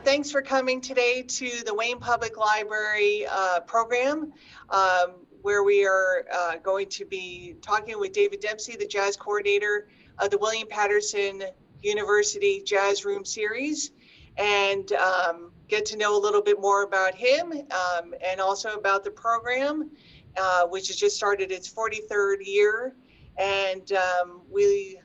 thanks for coming today to the Wayne Public Library program, where we are going to be talking with David Demsey, the jazz coordinator of the William Paterson University Jazz Room Series, and get to know a little bit more about him and also about the program, which has just started its 43rd year. And we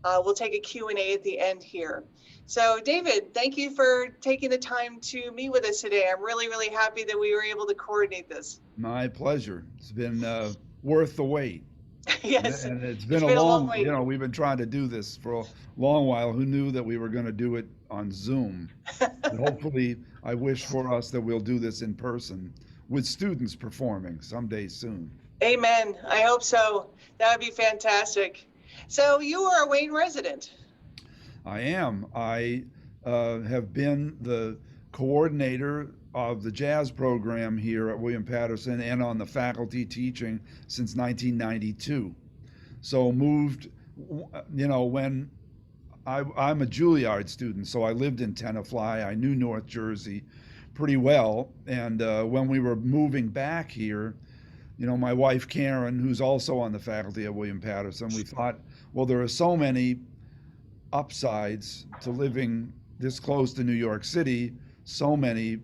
will take a Q&A at the end here. So David, thank you for taking the time to meet with us today. I'm really, really happy that we were able to coordinate this. My pleasure. It's been worth the wait. Yes, And it's it's been a been a long long, wait. we've been trying to do this for a long while. Who knew that we were going to do it on Zoom? And hopefully, I wish for us that we'll do this in person with students performing someday soon. Amen. I hope so. That would be fantastic. So you are a Wayne resident. I am. I have been the coordinator of the jazz program here at William Paterson and on the faculty teaching since 1992. So moved, when I'm a Juilliard student, so I lived in Tenafly. I knew North Jersey pretty well. And when we were moving back here, my wife Karen, who's also on the faculty at William Paterson, we thought, well, there are so many upsides to living this close to New York City, so many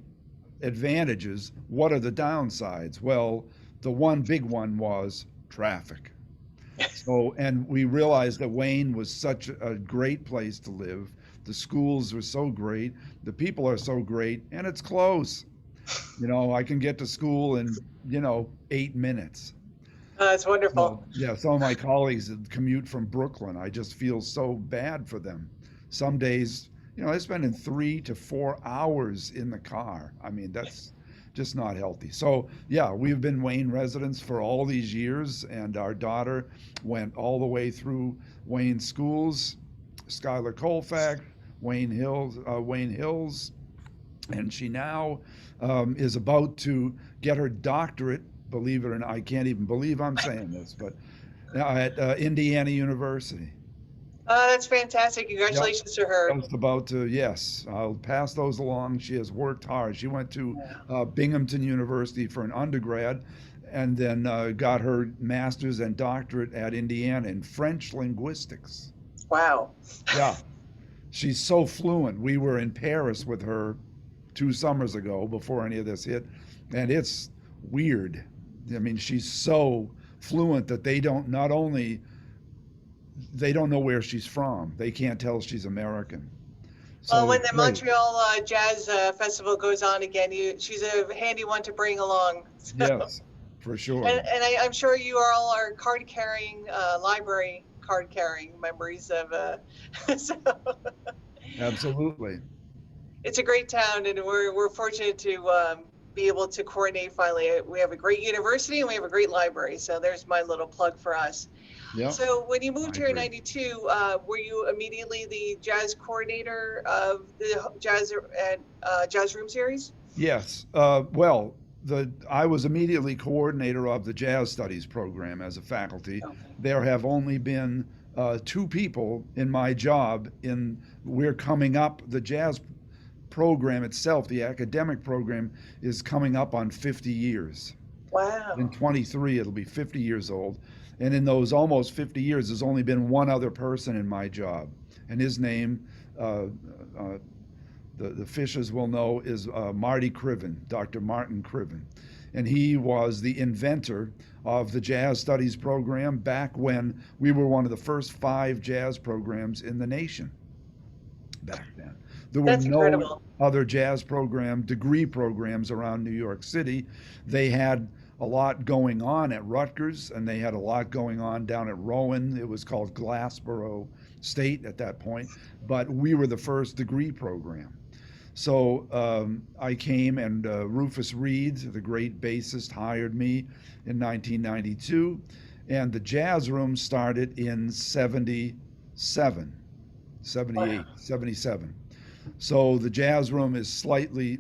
advantages. What are the downsides? Well, the one big one was traffic. So, and we realized that Wayne was such a great place to live. The schools were so great, the people are so great, and it's close. I can get to school in, 8 minutes. That's wonderful. Yeah, some of my colleagues that commute from Brooklyn, I just feel so bad for them. Some days, they're spending 3 to 4 hours in the car. I mean, that's just not healthy. So, yeah, we've been Wayne residents for all these years, and our daughter went all the way through Wayne schools, Schuyler Colfax, Wayne Hills, and she now is about to get her doctorate. Believe it or not, I can't even believe I'm saying this, but at Indiana University. That's fantastic. Congratulations to her. Just about to, yes, I'll pass those along. She has worked hard. She went to Binghamton University for an undergrad and then got her master's and doctorate at Indiana in French linguistics. Wow. Yeah, she's so fluent. We were in Paris with her 2 summers ago before any of this hit, and it's weird. I mean, she's so fluent that they don't know where she's from. They can't tell she's American. So Well, when the Montreal Jazz Festival goes on again, she's a handy one to bring along. So. Yes, for sure. And I'm sure you all are card-carrying, library card-carrying members of. So. Absolutely. It's a great town, and we're fortunate to be able to coordinate finally. We have a great university and we have a great library. So there's my little plug for us. Yeah. So when you moved here in '92, were you immediately the jazz coordinator of the Jazz Room Series? Yes. Well, I was immediately coordinator of the Jazz Studies program as a faculty. Okay. There have only been 2 people in my job. We're coming up, the jazz program itself, the academic program, is coming up on 50 years. Wow. In 23, it'll be 50 years old. And in those almost 50 years, there's only been one other person in my job. And his name, the Fishers will know, is Marty Criven, Dr. Martin Criven. And he was the inventor of the Jazz Studies program back when we were one of the first 5 jazz programs in the nation back then. There were That's no incredible. other jazz degree programs around New York City. They had a lot going on at Rutgers, and they had a lot going on down at Rowan. It was called Glassboro State at that point, but we were the first degree program. So I came, and Rufus Reed, the great bassist, hired me in 1992, and the Jazz Room started in 78, 77. So the Jazz Room is slightly,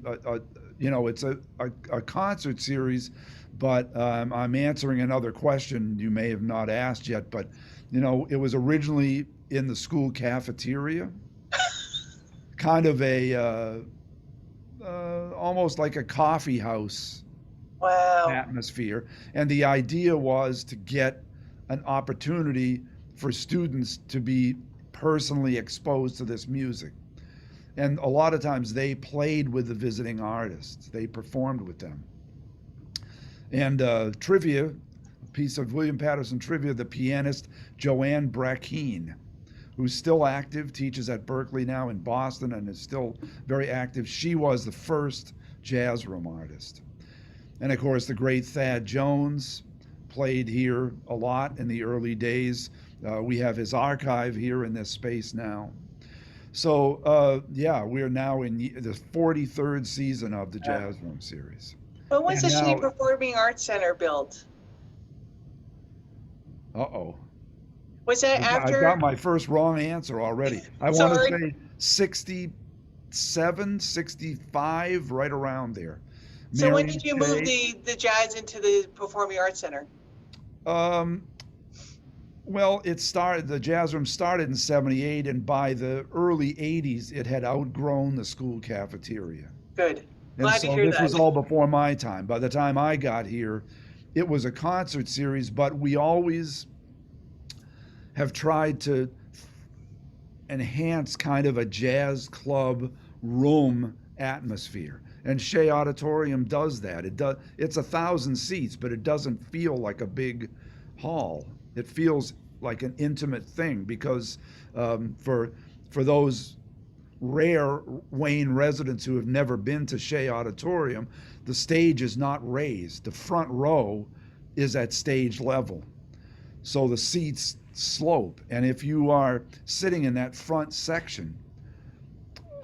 it's a concert series, but I'm answering another question you may have not asked yet, but, it was originally in the school cafeteria, kind of a almost like a coffee house Wow. atmosphere. And the idea was to get an opportunity for students to be personally exposed to this music. And a lot of times they played with the visiting artists, they performed with them. And trivia, a piece of William Paterson trivia, the pianist Joanne Brackeen, who's still active, teaches at Berkeley now in Boston and is still very active. She was the first jazz room artist. And of course, the great Thad Jones played here a lot in the early days. We have his archive here in this space now. So, yeah, we are now in the 43rd season of the Jazz Room series. When was And the Shea now, Performing Arts Center built? uh-oh. Was that I've got after? my first wrong answer already. I want to Sorry. say 67, 65, right around there. So when Marion did you move Shea, the jazz into the Performing Arts Center? um, well, the jazz room started in 78, and by the early 80s, it had outgrown the school cafeteria. Good. And Glad to so hear this was that. all before my time. By the time I got here, it was a concert series, but we always have tried to enhance kind of a jazz club room atmosphere. And Shea Auditorium does that. It's 1,000 seats, but it doesn't feel like a big hall. It feels like an intimate thing because for those rare Wayne residents who have never been to Shea Auditorium, the stage is not raised. The front row is at stage level. So the seats slope. And if you are sitting in that front section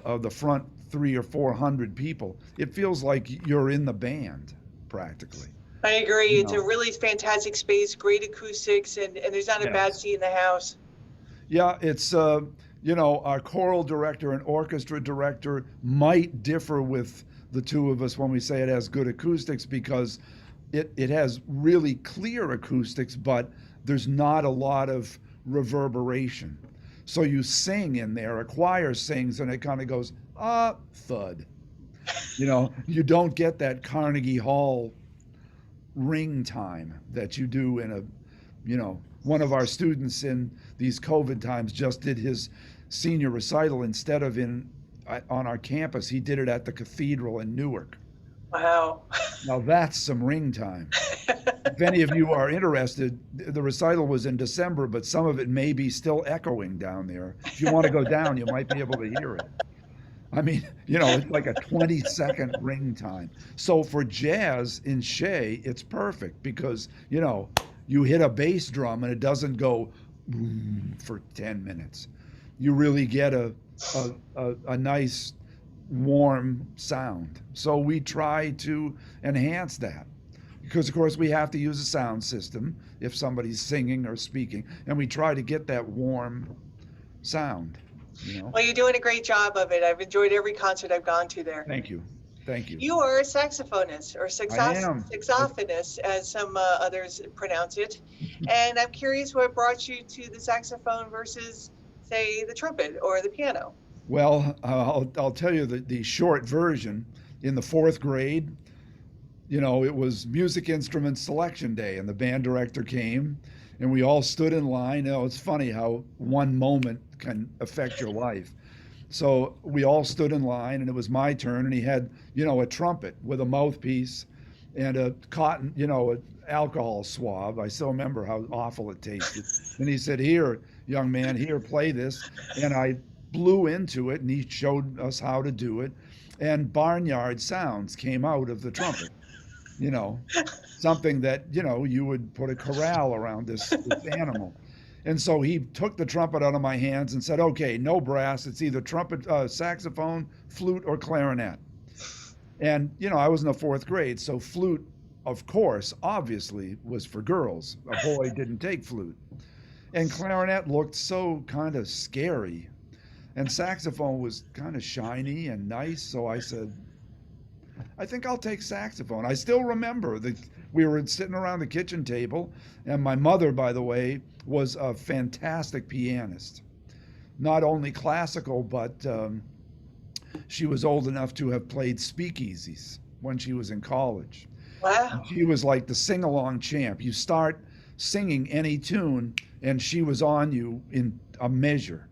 of the front 300 or 400 people, it feels like you're in the band practically. I agree. You It's a know, really fantastic space, great acoustics, and there's not a bad yes. seat in the house. Yeah, it's our choral director and orchestra director might differ with the two of us when we say it has good acoustics because it has really clear acoustics, but there's not a lot of reverberation. So you sing in there, a choir sings, and it kind of goes, thud. You don't get that Carnegie Hall ring time that you do in one of our students in these COVID times just did his senior recital instead of on our campus. He did it at the cathedral in Newark. Wow. Now that's some ring time. If any of you are interested, the recital was in December, but some of it may be still echoing down there. If you want to go down, you might be able to hear it. I mean, it's like a 20-second ring time. So for jazz in Shea, it's perfect because, you hit a bass drum and it doesn't go boom for 10 minutes. You really get a nice warm sound. So we try to enhance that because, of course, we have to use a sound system if somebody's singing or speaking, and we try to get that warm sound. Well, you're doing a great job of it. I've enjoyed every concert I've gone to there. Thank you. Thank you. You are a saxophonist or I am. saxophonist, as some others pronounce it. And I'm curious what brought you to the saxophone versus, say, the trumpet or the piano. Well, I'll tell you the short version. In the 4th grade, it was music instrument selection day, and the band director came, and we all stood in line. It's funny how one moment can affect your life. So we all stood in line, and it was my turn, and he had, a trumpet with a mouthpiece and a cotton, an alcohol swab. I still remember how awful it tasted. And he said, "Here, young man, here, play this." And I blew into it, and he showed us how to do it. And barnyard sounds came out of the trumpet. Something that, you would put a corral around this animal. And so he took the trumpet out of my hands and said, "Okay, no brass. It's either trumpet, saxophone, flute, or clarinet." And, I was in the 4th grade, so flute, of course, obviously was for girls. A boy didn't take flute. And clarinet looked so kind of scary. And saxophone was kind of shiny and nice, so I said, "I think I'll take saxophone." I still remember that we were sitting around the kitchen table, and my mother, by the way, was a fantastic pianist. Not only classical, but she was old enough to have played speakeasies when she was in college. Wow. She was like the sing-along champ. You start singing any tune, and she was on you in a measure.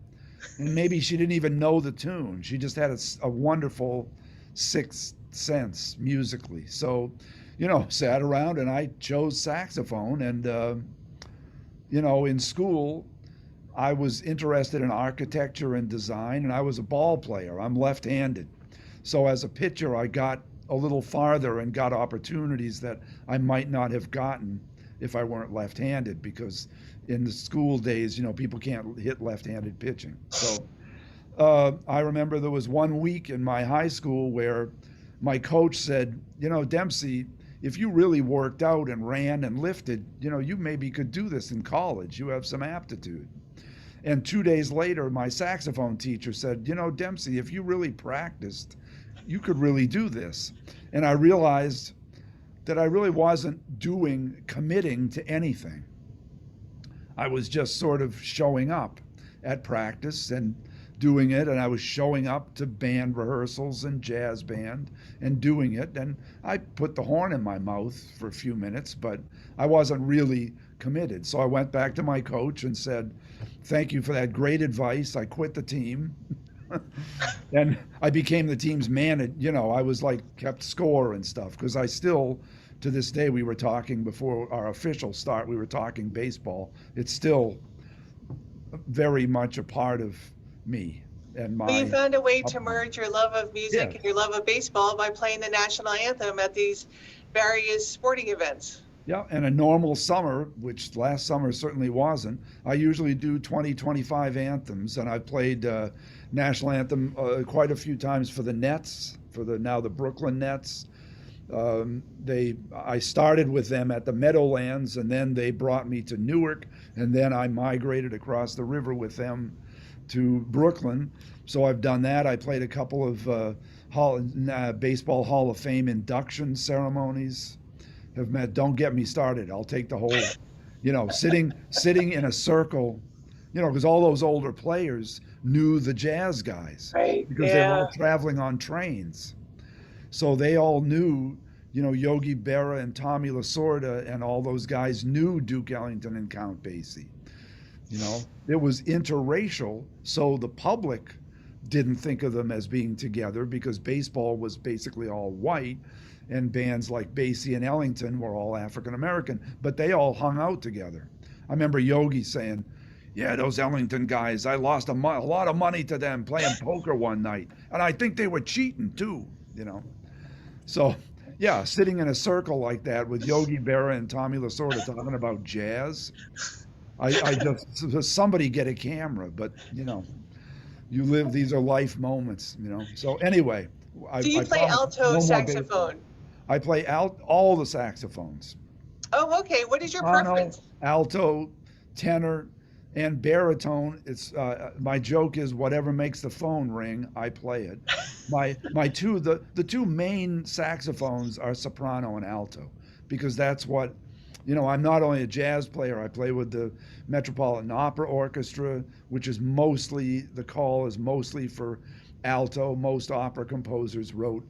And maybe she didn't even know the tune. She just had a wonderful sixth sense musically. So, sat around and I chose saxophone. And, in school, I was interested in architecture and design, and I was a ball player. I'm left-handed. So as a pitcher, I got a little farther and got opportunities that I might not have gotten if I weren't left-handed, because in the school days, people can't hit left-handed pitching. So I remember there was one week in my high school where my coach said, Demsey, if you really worked out and ran and lifted, you maybe could do this in college. You have some aptitude. And 2 days later, my saxophone teacher said, Demsey, if you really practiced, you could really do this. And I realized that I really wasn't committing to anything. I was just sort of showing up at practice and doing it, and I was showing up to band rehearsals and jazz band and doing it. And I put the horn in my mouth for a few minutes, but I wasn't really committed. So I went back to my coach and said, thank you for that great advice. I quit the team. And I became the team's manager. I was kept score and stuff, because I still, to this day, we were talking before our official start, we were talking baseball. It's still very much a part of me and my. Well, you found a way to merge your love of music Yeah. and your love of baseball by playing the national anthem at these various sporting events. Yeah, and a normal summer, which last summer certainly wasn't, I usually do 20, 25 anthems, and I played national anthem quite a few times for the Nets, now the Brooklyn Nets. I started with them at the Meadowlands, and then they brought me to Newark, and then I migrated across the river with them to Brooklyn. So I've done that. I played a couple of Baseball Hall of Fame induction ceremonies. Have met. Don't get me started. I'll take the whole, sitting in a circle, because all those older players knew the jazz guys, Right. because they were all traveling on trains. So they all knew, Yogi Berra and Tommy Lasorda and all those guys knew Duke Ellington and Count Basie. It was interracial, so the public didn't think of them as being together, because baseball was basically all white, and bands like Basie and Ellington were all African American, but they all hung out together. I remember Yogi saying, yeah, those Ellington guys, I lost a lot of money to them playing poker one night, and I think they were cheating too, So, yeah, sitting in a circle like that with Yogi Berra and Tommy Lasorda talking about jazz, I just, somebody get a camera, but, you live, these are life moments, So anyway. Do you play alto saxophone? I play all the saxophones. Oh, okay. What is your preference? Alto, tenor, and baritone. It's my joke is whatever makes the phone ring, I play it. The two main saxophones are soprano and alto, because that's what, I'm not only a jazz player. I play with the Metropolitan Opera Orchestra, which is mostly, the call is mostly for alto. Most opera composers wrote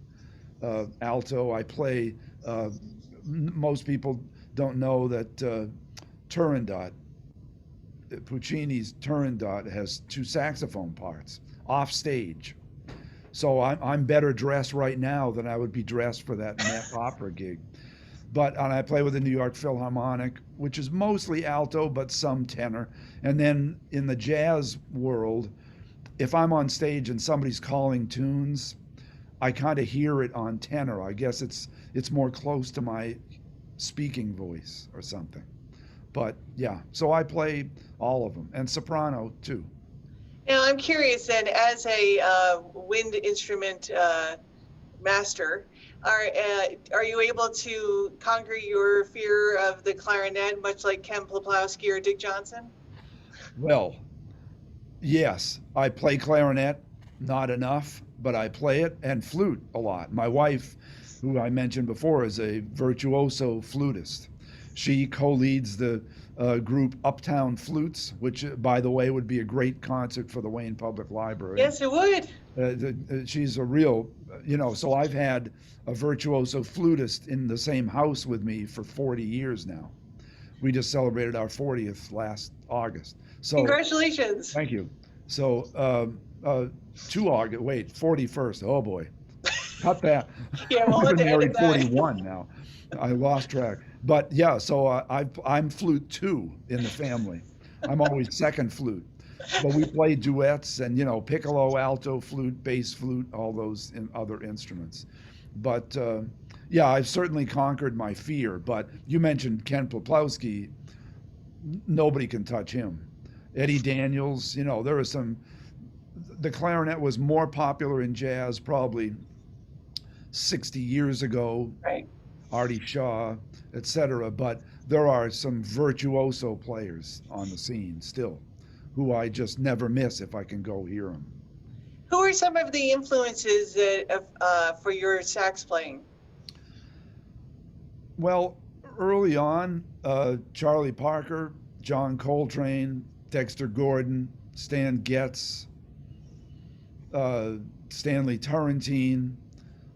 alto. I play, most people don't know that Turandot, Puccini's Turandot, has two saxophone parts off stage. So I'm better dressed right now than I would be dressed for that Met Opera gig. And I play with the New York Philharmonic, which is mostly alto, but some tenor. And then in the jazz world, if I'm on stage and somebody's calling tunes, I kind of hear it on tenor. I guess it's more close to my speaking voice or something. But yeah, so I play all of them, and soprano too. Now I'm curious then, as a wind instrument master, are you able to conquer your fear of the clarinet, much like Ken Poplawski or Dick Johnson? Well, yes, I play clarinet, not enough, but I play it, and flute a lot. My wife, who I mentioned before, is a virtuoso flutist. She co-leads the group Uptown Flutes, which, by the way, would be a great concert for the Wayne Public Library. Yes, it would. She's a real, so I've had a virtuoso flutist in the same house with me for 40 years now. We just celebrated our 40th last August. So congratulations. Thank you. So 41st. Oh boy, cut that. Yeah, we'll I've been married that. 41 now. I lost track. But yeah, so I'm flute 2 in the family. I'm always second flute. But we play duets and, piccolo, alto, flute, bass flute, all those other instruments. But yeah, I've certainly conquered my fear. But you mentioned Ken Poplowski. Nobody can touch him. Eddie Daniels, there are some. The clarinet was more popular in jazz probably 60 years ago. Right. Artie Shaw, etc. But there are some virtuoso players on the scene still, who I just never miss if I can go hear them. Who are some of the influences for your sax playing? Well, early on, Charlie Parker, John Coltrane, Dexter Gordon, Stan Getz, Stanley Turrentine.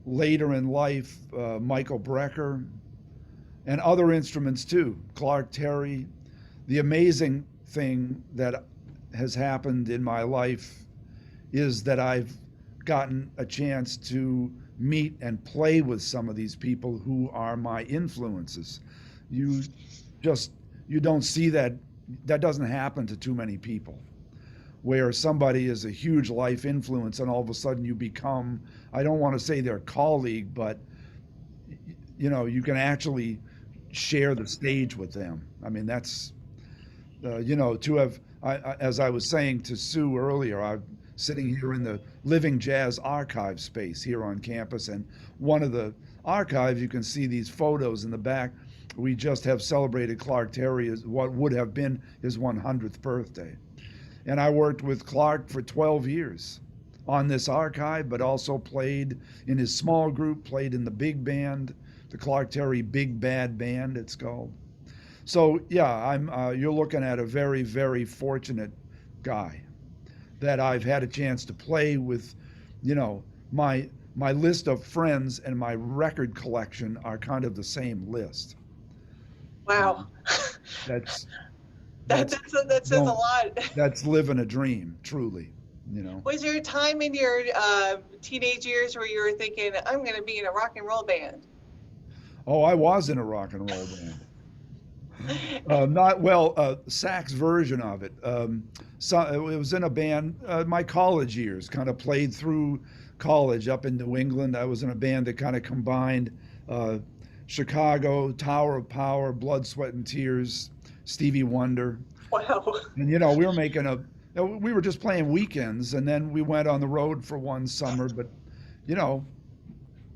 Later in life, Michael Brecker, and other instruments too, Clark Terry. The amazing thing that has happened in my life is that I've gotten a chance to meet and play with some of these people who are my influences. You don't see that. That doesn't happen to too many people, where somebody is a huge life influence and all of a sudden you become, I don't want to say their colleague, but you can actually share the stage with them. I mean, that's, to have, as I was saying to Sue earlier, I'm sitting here in the Living Jazz archive space here on campus, and one of the archives, you can see these photos in the back. We just have celebrated Clark Terry as what would have been his 100th birthday. And I worked with Clark for 12 years on this archive, but also played in his small group, played in the big band, the Clark Terry Big Bad Band, it's called. So yeah, you're looking at a very, very fortunate guy that I've had a chance to play with. My list of friends and my record collection are kind of the same list. Wow. That says a lot. That's living a dream, truly. Was there a time in your teenage years where you were thinking, I'm going to be in a rock and roll band? Oh, I was in a rock and roll band. Sax version of it. So it was in a band, my college years, kind of played through college up in New England. I was in a band that kind of combined Chicago, Tower of Power, Blood, Sweat, and Tears, Stevie Wonder. Wow. And we were just playing weekends, and then we went on the road for one summer, but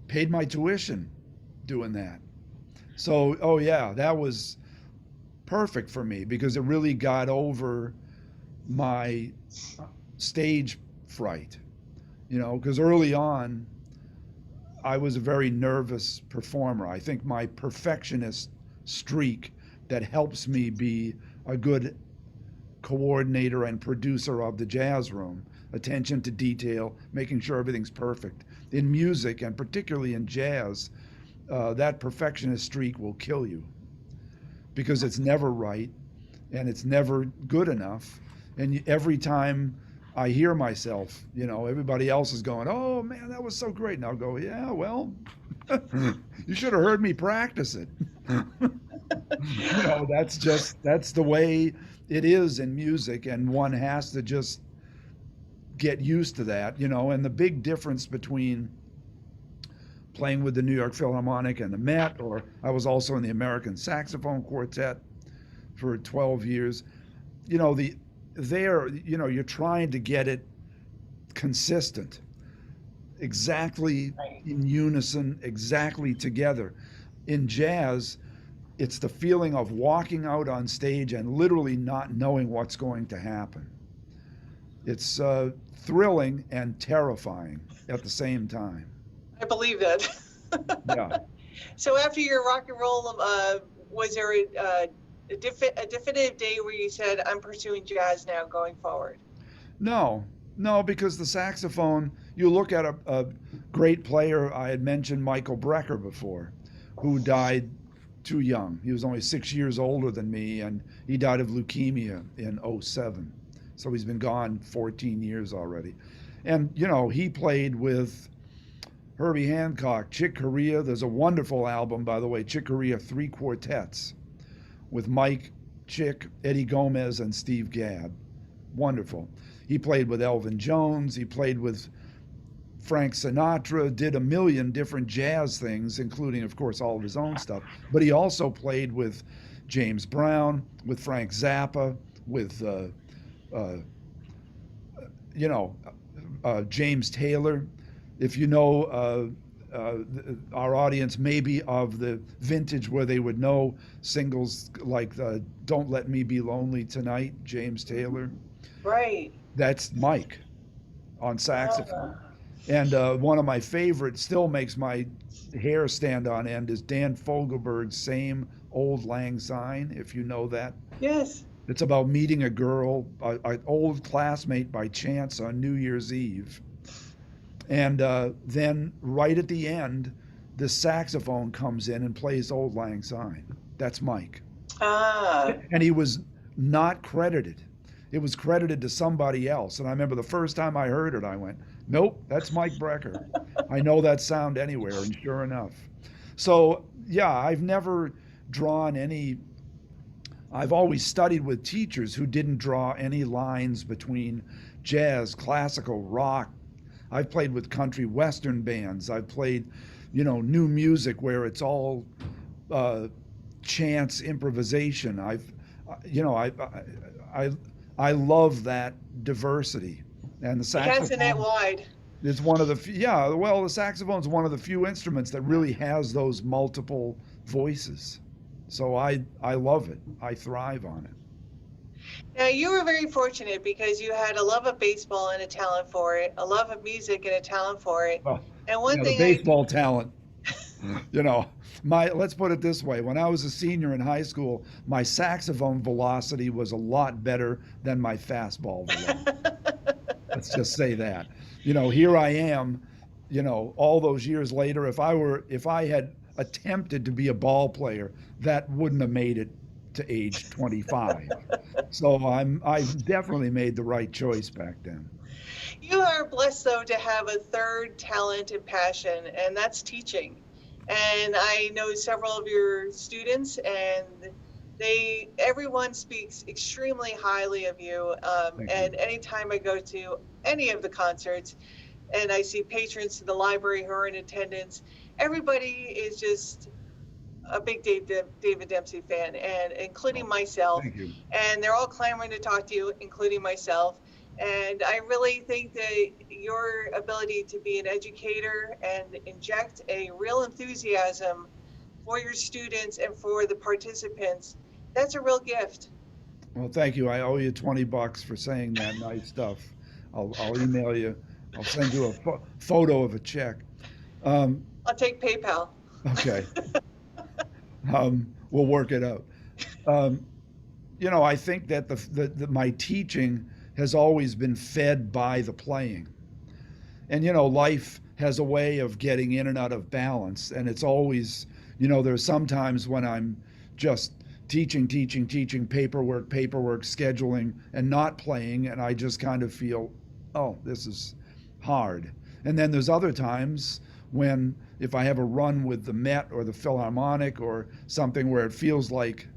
paid my tuition doing that. So, oh yeah, that was perfect for me because it really got over my stage fright, because early on I was a very nervous performer. I think my perfectionist streak that helps me be a good coordinator and producer of the jazz room, attention to detail, making sure everything's perfect. In music, and particularly in jazz, that perfectionist streak will kill you because it's never right and it's never good enough. And every time I hear myself, everybody else is going, oh man, that was so great. And I'll go, yeah, well, you should have heard me practice it. That's the way it is in music, and one has to just get used to that, and the big difference between playing with the New York Philharmonic and the Met, or I was also in the American Saxophone Quartet for 12 years, you're trying to get it consistent, exactly in unison, exactly together. In jazz, it's the feeling of walking out on stage and literally not knowing what's going to happen. It's thrilling and terrifying at the same time. I believe that. Yeah. So after your rock and roll was there a definitive day where you said, I'm pursuing jazz now going forward? No, no, because the saxophone, you look at a great player, I had mentioned Michael Brecker before, who died too young. He was only 6 years older than me, and he died of leukemia in '07. So he's been gone 14 years already. And, he played with Herbie Hancock, Chick Corea. There's a wonderful album, by the way, Chick Corea 3 Quartets with Mike, Chick, Eddie Gomez, and Steve Gadd. Wonderful. He played with Elvin Jones. He played with Frank Sinatra, did a million different jazz things, including, of course, all of his own stuff. But he also played with James Brown, with Frank Zappa, with, James Taylor. If you know our audience maybe of the vintage where they would know singles like Don't Let Me Be Lonely Tonight, James Taylor. Right. That's Mike on saxophone. And one of my favorites, still makes my hair stand on end, is Dan Fogelberg's Same Old Lang Syne, if you know that. Yes. It's about meeting a girl, an old classmate by chance on New Year's Eve. And then right at the end, the saxophone comes in and plays Old Lang Syne. That's Mike. And he was not credited. It was credited to somebody else. And I remember the first time I heard it, I went, nope, that's Mike Brecker. I know that sound anywhere, and sure enough. So, yeah, I've never drawn any, I've always studied with teachers who didn't draw any lines between jazz, classical, rock. I've played with country western bands. I've played, new music where it's all chance improvisation. I love that diversity, and the saxophone. Cast the net wide. It's one of the the saxophone is one of the few instruments that really has those multiple voices. So I love it. I thrive on it. Now, you were very fortunate because you had a love of baseball and a talent for it, a love of music and a talent for it. Well, and one thing, the baseball talent. Let's put it this way. When I was a senior in high school, my saxophone velocity was a lot better than my fastball velocity. Let's just say that. Here I am, all those years later, if I had attempted to be a ball player, that wouldn't have made it to age 25. So I've definitely made the right choice back then. You are blessed, though, to have a third talent and passion, and that's teaching. And I know several of your students, and everyone speaks extremely highly of you. And anytime I go to any of the concerts and I see patrons to the library who are in attendance, everybody is just a big David Demsey fan, and including myself. Thank you. And they're all clamoring to talk to you, including myself. And I really think that your ability to be an educator and inject a real enthusiasm for your students and for the participants, that's a real gift. Well, thank you. I owe you $20 for saying that nice stuff. I'll email you. I'll send you a photo of a check. I'll take PayPal. Okay. We'll work it out. I think that my teaching has always been fed by the playing. And, life has a way of getting in and out of balance. And it's always, there's sometimes when I'm just teaching, paperwork, scheduling, and not playing. And I just kind of feel, oh, this is hard. And then there's other times when if I have a run with the Met or the Philharmonic or something where it feels like,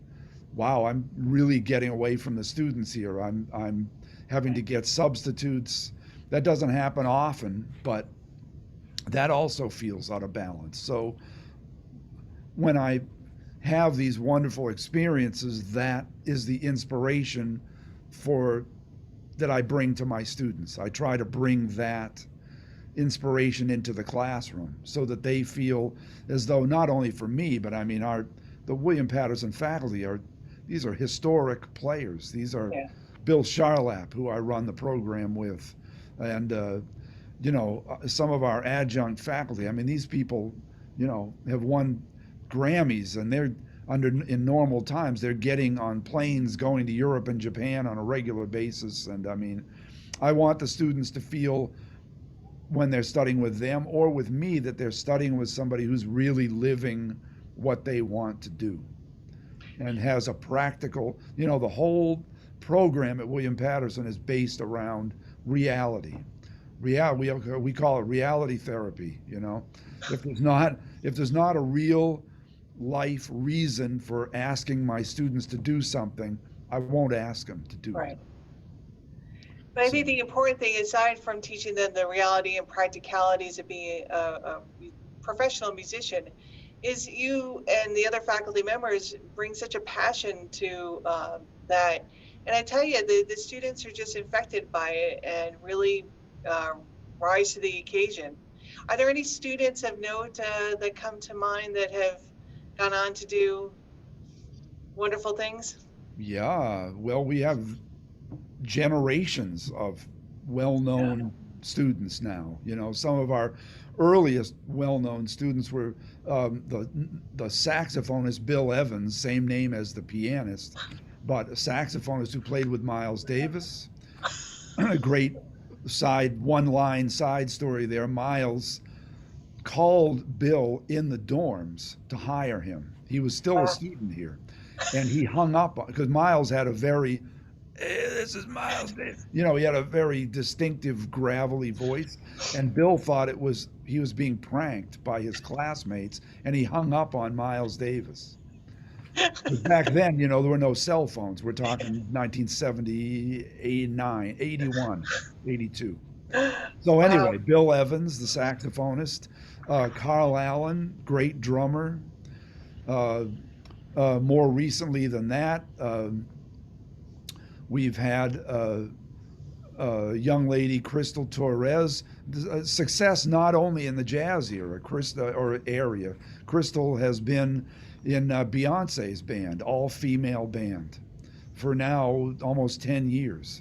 wow, I'm really getting away from the students here. I'm having to get substitutes. That doesn't happen often, but that also feels out of balance. So when I have these wonderful experiences, that is the inspiration that I bring to my students. I try to bring that inspiration into the classroom so that they feel as though not only for me, but I mean the William Paterson faculty these are historic players. These are Bill Charlap, who I run the program with, and some of our adjunct faculty. I mean, these people, have won Grammys, and they're in normal times, they're getting on planes going to Europe and Japan on a regular basis. And I mean, I want the students to feel when they're studying with them or with me that they're studying with somebody who's really living what they want to do and has a practical, the whole program at William Paterson is based around reality. We call it reality therapy. If there's not a real life reason for asking my students to do something, I won't ask them to do Right. it. But I think the important thing, aside from teaching them the reality and practicalities of being a professional musician, is you and the other faculty members bring such a passion to that. And I tell you, the students are just infected by it and really rise to the occasion. Are there any students of note that come to mind that have gone on to do wonderful things? Yeah, well, we have generations of well-known students now. Some of our earliest well-known students were the saxophonist Bill Evans, same name as the pianist, but a saxophonist who played with Miles Davis. A great one-line side story there. Miles called Bill in the dorms to hire him. He was still a student here, and he hung up because Miles had a very, "Hey, this is Miles Davis." He had a very distinctive gravelly voice, and Bill thought he was being pranked by his classmates, and he hung up on Miles Davis. Back then, there were no cell phones. We're talking 1970, 89, 81, 82. So anyway, Bill Evans, the saxophonist, Carl Allen, great drummer. More recently than that, we've had a young lady, Crystal Torres. Success not only in the jazz era, area. Crystal has been in Beyonce's band, all-female band, for now almost 10 years.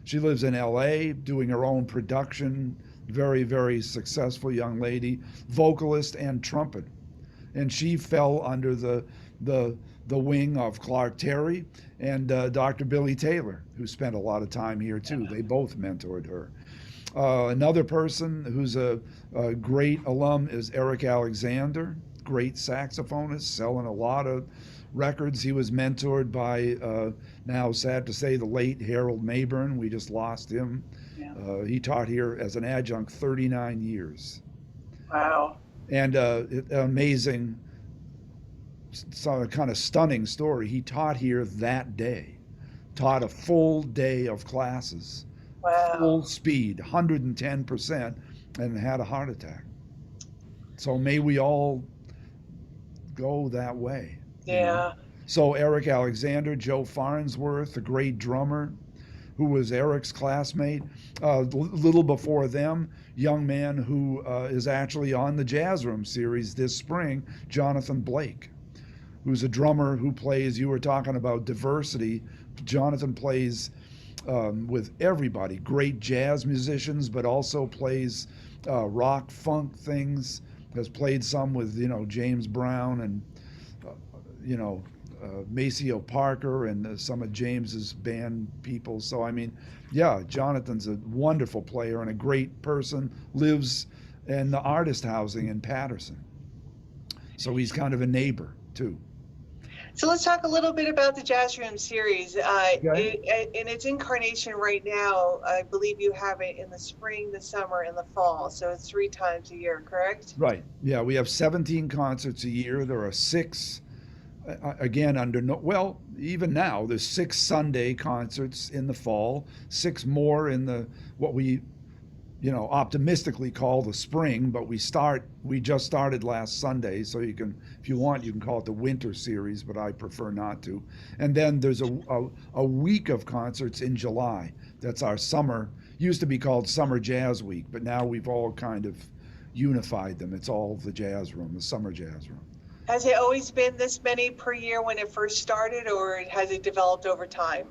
She lives in LA doing her own production, very, very successful young lady, vocalist and trumpet. And she fell under the wing of Clark Terry and Dr. Billy Taylor, who spent a lot of time here too. They both mentored her. Another person who's a great alum is Eric Alexander, great saxophonist, selling a lot of records. He was mentored by, now sad to say, the late Harold Mayburn. We just lost him. Yeah. He taught here as an adjunct 39 years. Wow. And amazing, kind of stunning story. He taught here that day, taught a full day of classes, full speed, 110%, and had a heart attack. So may we all go that way. Yeah. So Eric Alexander, Joe Farnsworth, a great drummer who was Eric's classmate. A little before them, young man who is actually on the Jazz Room series this spring, Jonathan Blake, who's a drummer who plays, you were talking about diversity. Jonathan plays with everybody, great jazz musicians, but also plays rock, funk things, has played some with, James Brown and, Maceo Parker and some of James's band people. So, I mean, yeah, Jonathan's a wonderful player and a great person, lives in the artist housing in Paterson. So he's kind of a neighbor, too. So let's talk a little bit about the Jazz Room series. Okay. In its incarnation right now, I believe you have it in the spring, the summer, and the fall. So it's 3 times a year, correct? Right. Yeah, we have 17 concerts a year. There are 6, again, even now, there's 6 Sunday concerts in the fall, 6 more in what we optimistically call the spring, but we just started last Sunday, so you can, if you want, you can call it the winter series, but I prefer not to. And then there's a week of concerts in July. That's our summer, used to be called Summer Jazz Week, but now we've all kind of unified them. It's all the Jazz Room, the Summer Jazz Room. Has it always been this many per year when it first started, or has it developed over time?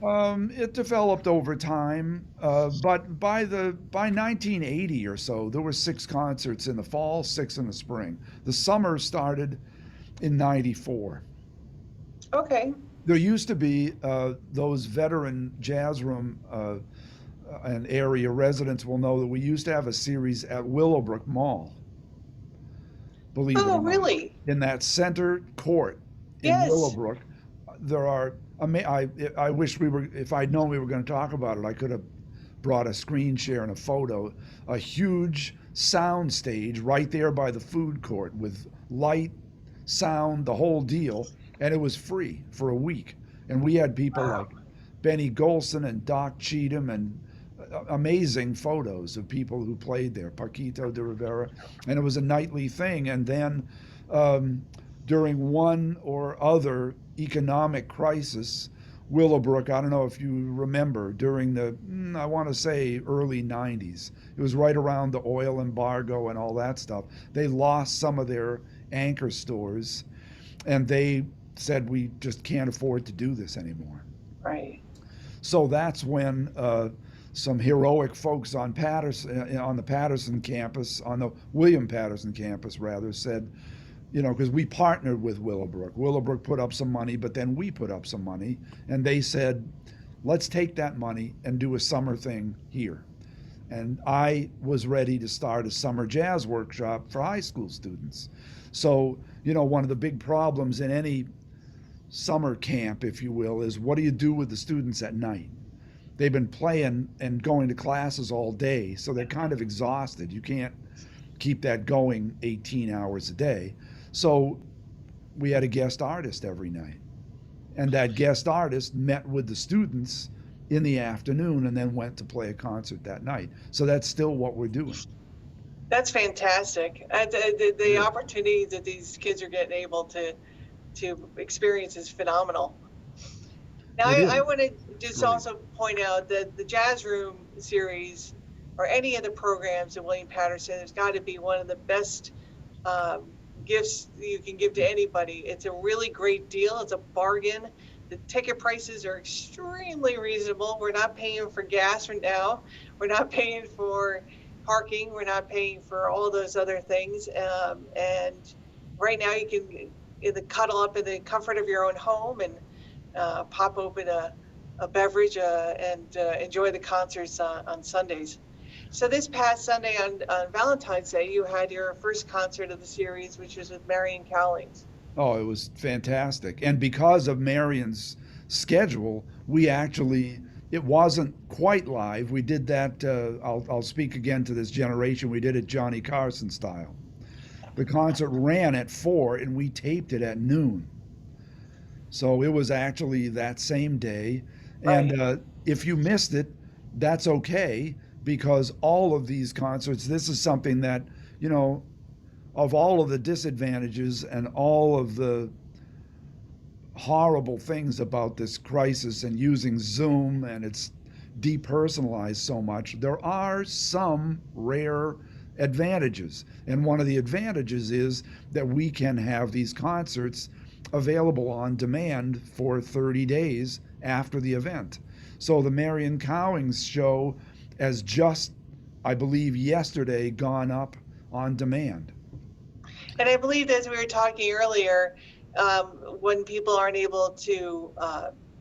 It developed over time, but by 1980 or so, there were 6 concerts in the fall, 6 in the spring. The summer started in '94. Okay. There used to be those veteran jazz room and area residents will know that we used to have a series at Willowbrook Mall, believe it or Oh, not. really? In that center court in Yes. Willowbrook, there are, I wish we were, if I'd known we were going to talk about it, I could have brought a screen share and a photo. A huge sound stage right there by the food court with light, sound, the whole deal. And it was free for a week. And we had people Wow. like Benny Golson and Doc Cheatham and amazing photos of people who played there, Paquito de Rivera, and it was a nightly thing. And then um, during one or other economic crisis, Willowbrook, I don't know if you remember, during the, I want to say early 90s, it was right around the oil embargo and all that stuff. They lost some of their anchor stores and they said, we just can't afford to do this anymore. Right. So that's when some heroic folks on Paterson, on the Paterson campus, on the William Paterson campus rather, said, you know, because we partnered with Willowbrook. Willowbrook put up some money, but then we put up some money, and they said, let's take that money and do a summer thing here. And I was ready to start a summer jazz workshop for high school students. So, you know, one of the big problems in any summer camp, if you will, is what do you do with the students at night? They've been playing and going to classes all day, so they're kind of exhausted. You can't keep that going 18 hours a day. So we had a guest artist every night. And that guest artist met with the students in the afternoon and then went to play a concert that night. So that's still what we're doing. That's fantastic. The Yeah. opportunity that these kids are getting able to experience is phenomenal. Now, It I is want to just great. also point out that the Jazz Room series or any of the programs at William Paterson has got to be one of the best um, gifts you can give to anybody. It's a really great deal. It's a bargain. The ticket prices are extremely reasonable. We're not paying for gas right now. We're not paying for parking. We're not paying for all those other things. And right now you can cuddle up in the comfort of your own home and pop open a beverage and enjoy the concerts on Sundays. So this past Sunday on Valentine's Day, you had your first concert of the series, which was with Marion Cowlings. Oh, it was fantastic. And because of Marion's schedule, we actually, it wasn't quite live. We did that, I'll speak again to this generation. We did it Johnny Carson style. The concert ran at 4 and we taped it at noon. So it was actually that same day. And Right. if you missed it, that's okay because all of these concerts, this is something that, you know, of all of the disadvantages and all of the horrible things about this crisis and using Zoom and it's depersonalized so much, there are some rare advantages. And one of the advantages is that we can have these concerts available on demand for 30 days after the event. So the Marion Cowings show has just, I believe, yesterday gone up on demand. And I believe, as we were talking earlier, when people aren't able to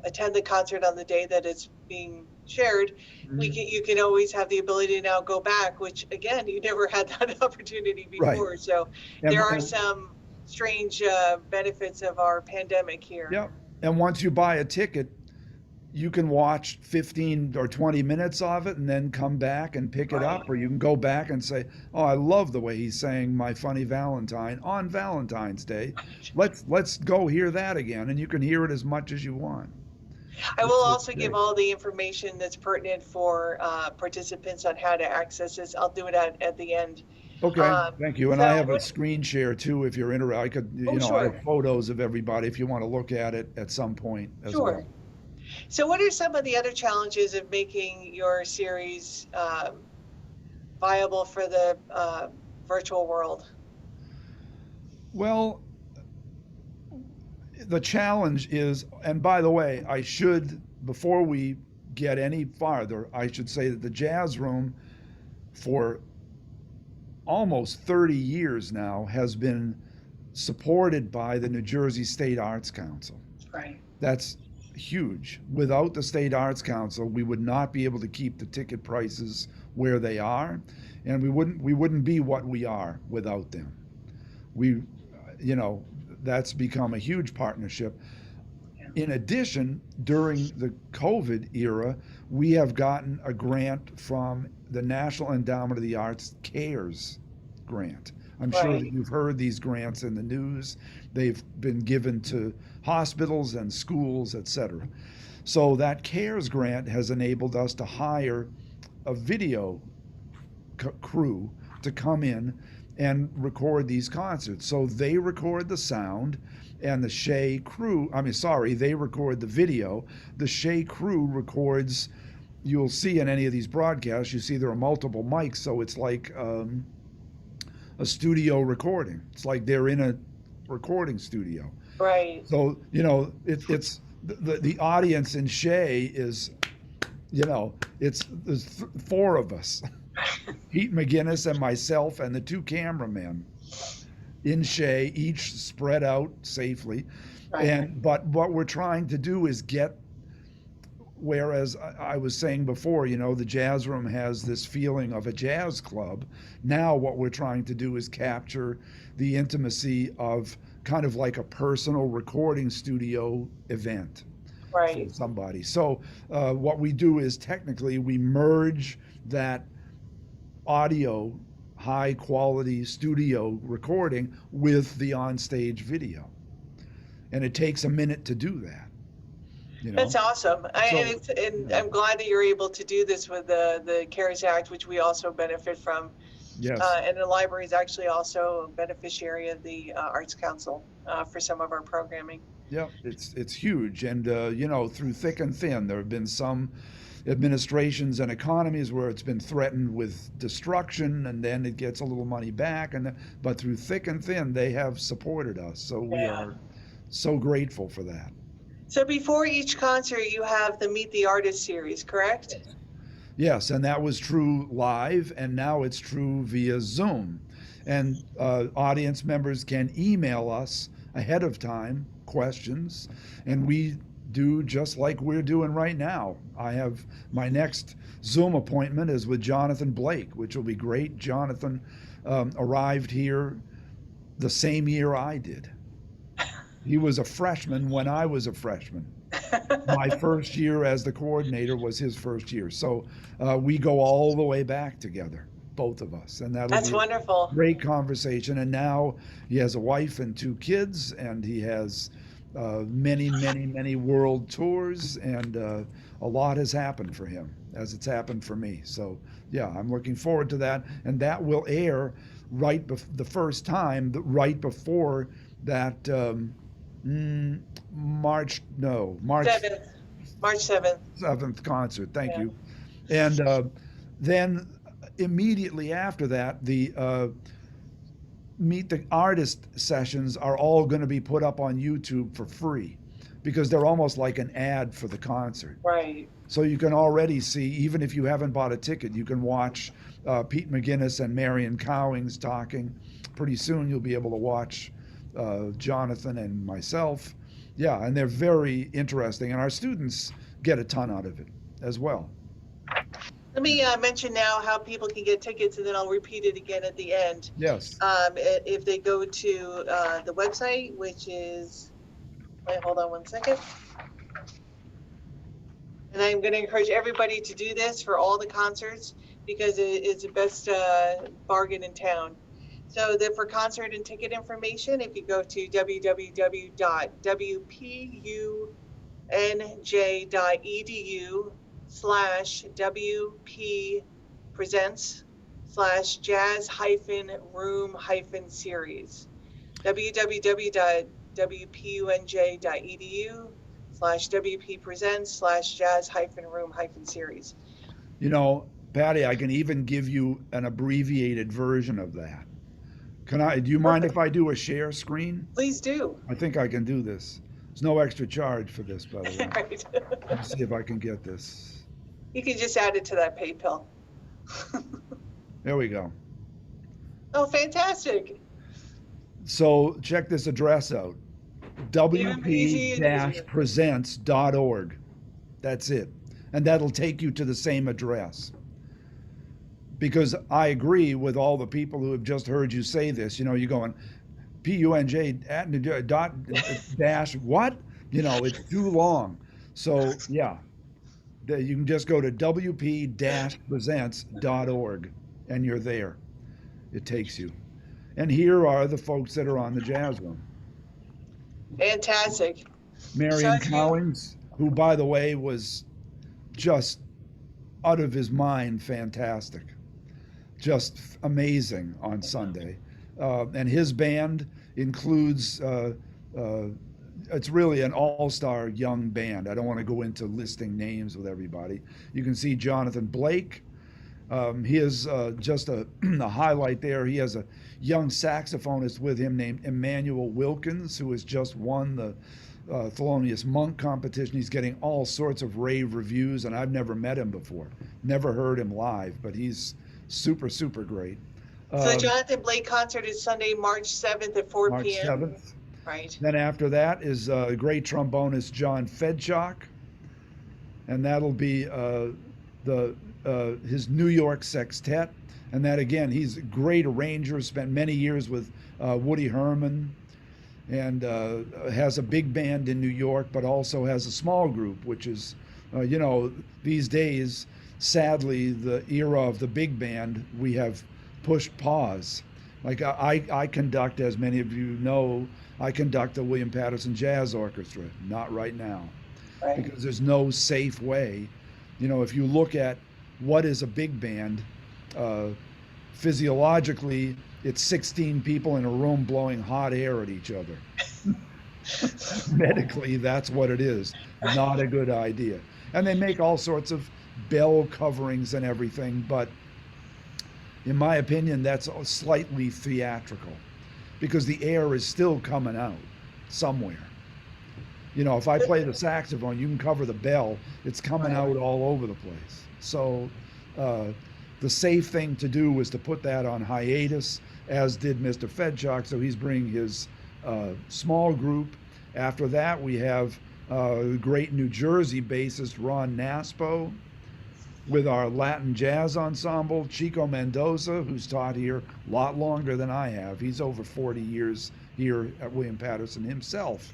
attend the concert on the day that it's being shared, you can always have the ability to now go back, which again, you never had that opportunity Right. before. So And, there are and some strange benefits of our pandemic here. yeah, and once you buy a ticket, you can watch 15 or 20 minutes of it and then come back and pick it Right. up, or you can go back and say, "Oh, I love the way he's saying My Funny Valentine on Valentine's Day. Let's go hear that again," and you can hear it as much as you want. I will It's also give great. all the information that's pertinent for participants on how to access this. I'll do it at the end. Okay, Um, thank you. And I so have a what? screen share too if you're interested. I could, Oh, you know, I have sure, photos of everybody if you want to look at it at some point as sure. well. So, what are some of the other challenges of making your series viable for the virtual world? Well, the challenge is, and by the way, before we get any farther, I should say that the Jazz Room for almost 30 years now has been supported by the New Jersey State Arts Council. Right. That's huge. Without the State Arts Council, we would not be able to keep the ticket prices where they are, and we wouldn't be what we are without them. We, you know, that's become a huge partnership. In addition, during the COVID era, we have gotten a grant from the National Endowment of the Arts CARES grant. I'm sure that Right. you've heard these grants in the news. They've been given to hospitals and schools, etc. So that CARES grant has enabled us to hire a video crew to come in and record these concerts. So they record the sound, and the Shea crew, they record the video. The Shea crew records, you'll see in any of these broadcasts, you see there are multiple mics, so it's like a studio recording. It's like they're in a recording studio. Right. So, it's the audience in Shea is, there's four of us. Pete McGinnis and myself and the two cameramen in Shea, each spread out safely. Right. But what we're trying to do is whereas I was saying before, the jazz room has this feeling of a jazz club. Now what we're trying to do is capture the intimacy of kind of like a personal recording studio event Right. for somebody. So what we do is technically we merge that audio, high quality studio recording with the onstage video. And it takes a minute to do that. That's awesome. I'm glad that you're able to do this with the CARES Act, which we also benefit from. Yes. And the library is actually also a beneficiary of the Arts Council for some of our programming. Yeah, it's huge. And, through thick and thin, there have been some administrations and economies where it's been threatened with destruction, and then it gets a little money back. But through thick and thin, they have supported us. So we are so grateful for that. So before each concert, you have the Meet the Artist series, correct? Yes, and that was true live, and now it's true via Zoom. And audience members can email us ahead of time questions, and we do just like we're doing right now. I have my next Zoom appointment is with Jonathan Blake, which will be great. Jonathan arrived here the same year I did. He was a freshman when I was a freshman. My first year as the coordinator was his first year. So we go all the way back together, both of us. And that's wonderful. Great conversation. And now he has a wife and two kids, and he has many world tours, and a lot has happened for him, as it's happened for me. So yeah, I'm looking forward to that. And that will air the first time, right before that March 7th. March 7th. 7th concert. Thank you. And then immediately after that, the Meet the Artist sessions are all going to be put up on YouTube for free, because they're almost like an ad for the concert. Right. So you can already see, even if you haven't bought a ticket, you can watch Pete McGinnis and Marion Cowings talking. Pretty soon you'll be able to watch Jonathan and myself. Yeah, and they're very interesting, and our students get a ton out of it as well. Let me mention now how people can get tickets, and then I'll repeat it again at the end. Yes. If they go to the website, which is, hold on one second. And I'm going to encourage everybody to do this for all the concerts, because it's the best bargain in town. So for concert and ticket information, if you go to www.wpunj.edu/WP presents/jazz-room-series. www.wpunj.edu/WP presents/jazz-room-series. Patty, I can even give you an abbreviated version of that. Do you mind if I do a share screen? Please do. I think I can do this. There's no extra charge for this, by the way. Right. Let's see if I can get this. You can just add it to that PayPal. There we go. Oh, fantastic. So check this address out. Even easy and easier. wp-presents.org. That's it. And that'll take you to the same address. Because I agree with all the people who have just heard you say this. You know, you're going, PUNJ dot dash what? You know, it's too long. So, yeah, you can just go to wp-presents.org and you're there. It takes you. And here are the folks that are on the Jazz Room. Fantastic. Marion So Collins, who, by the way, was just out of his mind fantastic. Just amazing on Sunday. And his band includes, it's really an all-star young band. I don't want to go into listing names with everybody. You can see Jonathan Blake. He is just a highlight there. He has a young saxophonist with him named Emmanuel Wilkins, who has just won the Thelonious Monk competition. He's getting all sorts of rave reviews, and I've never met him before. Never heard him live, but he's super, super great. So the Jonathan Blake concert is Sunday, March 7th at 4 March p.m. 7th. Right. Then after that is great trombonist John Fedchuk, and that'll be his New York Sextet. And that, again, he's a great arranger, spent many years with Woody Herman, and has a big band in New York, but also has a small group, which is, you know, these days, sadly, the era of the big band, we have pushed pause. Like I conduct, as many of you know, I conduct the William Paterson Jazz Orchestra. Not right now, Right. because there's no safe way. You know, if you look at what is a big band, physiologically, it's 16 people in a room blowing hot air at each other. Medically, that's what it is. Not a good idea. And they make all sorts of bell coverings and everything, but in my opinion, that's slightly theatrical, because the air is still coming out somewhere. You know, if I play the saxophone, you can cover the bell, it's coming out all over the place. So the safe thing to do was to put that on hiatus, as did Mr. Fedchuk, so he's bringing his small group. After that, we have the great New Jersey bassist Ron Naspo, with our Latin jazz ensemble, Chico Mendoza, who's taught here a lot longer than I have. He's over 40 years here at William Paterson himself.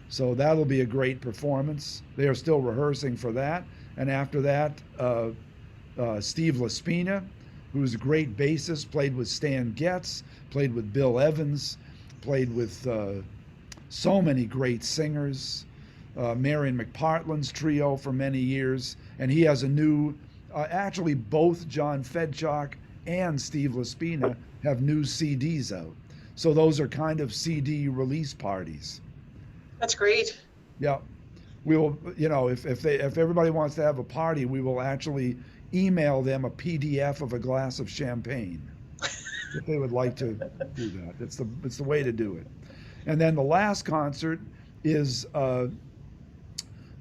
So that'll be a great performance. They are still rehearsing for that. And after that, Steve Laspina, who's a great bassist, played with Stan Getz, played with Bill Evans, played with so many great singers. Marion McPartland's trio for many years, and he has a new, actually both John Fedchuk and Steve Laspina have new CDs out. So those are kind of CD release parties. That's great. Yeah. We will, you know, if everybody wants to have a party, we will actually email them a PDF of a glass of champagne if they would like to do that. It's the way to do it. And then the last concert is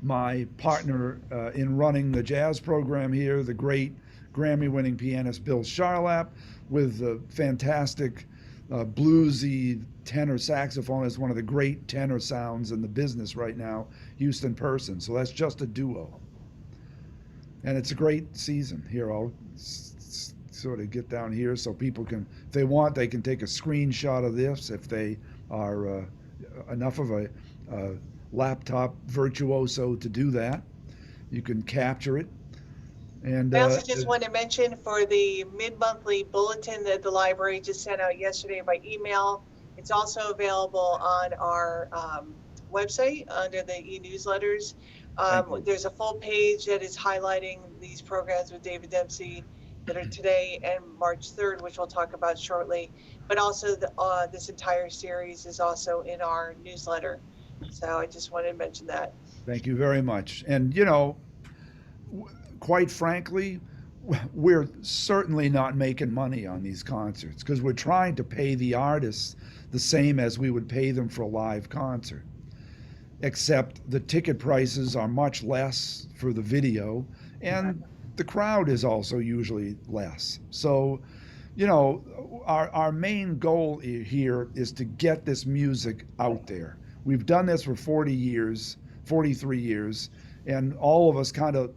my partner in running the jazz program here, the great Grammy-winning pianist Bill Charlap, with the fantastic bluesy tenor saxophonist, one of the great tenor sounds in the business right now, Houston Person. So that's just a duo. And it's a great season. Here, I'll sort of get down here so people can, if they want, they can take a screenshot of this if they are enough of a laptop virtuoso to do that. You can capture it. And I also just want to mention, for the mid-monthly bulletin that the library just sent out yesterday by email, it's also available on our website under the e-newsletters. There's a full page that is highlighting these programs with David Demsey that are today and March 3rd, which we'll talk about shortly. But also this entire series is also in our newsletter. So I just wanted to mention that. Thank you very much. And, you know, quite frankly, we're certainly not making money on these concerts, because we're trying to pay the artists the same as we would pay them for a live concert, except the ticket prices are much less for the video, and the crowd is also usually less. So, you know, our main goal here is to get this music out there. we've done this for 40 years, 43 years, and all of us kind of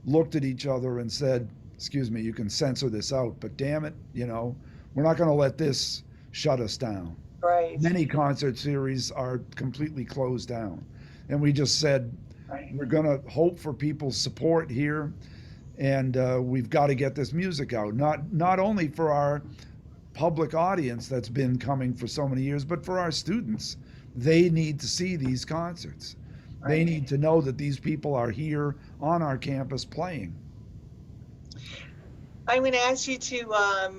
looked at each other and said, excuse me, you can censor this out, but damn it, we're not going to let this shut us down. Right. Many concert series are completely closed down. And we just said, Right. we're going to hope for people's support here, and we've got to get this music out, not only for our public audience that's been coming for so many years, but for our students. They need to see these concerts. Right. They need to know that these people are here on our campus playing. I'm going to ask you to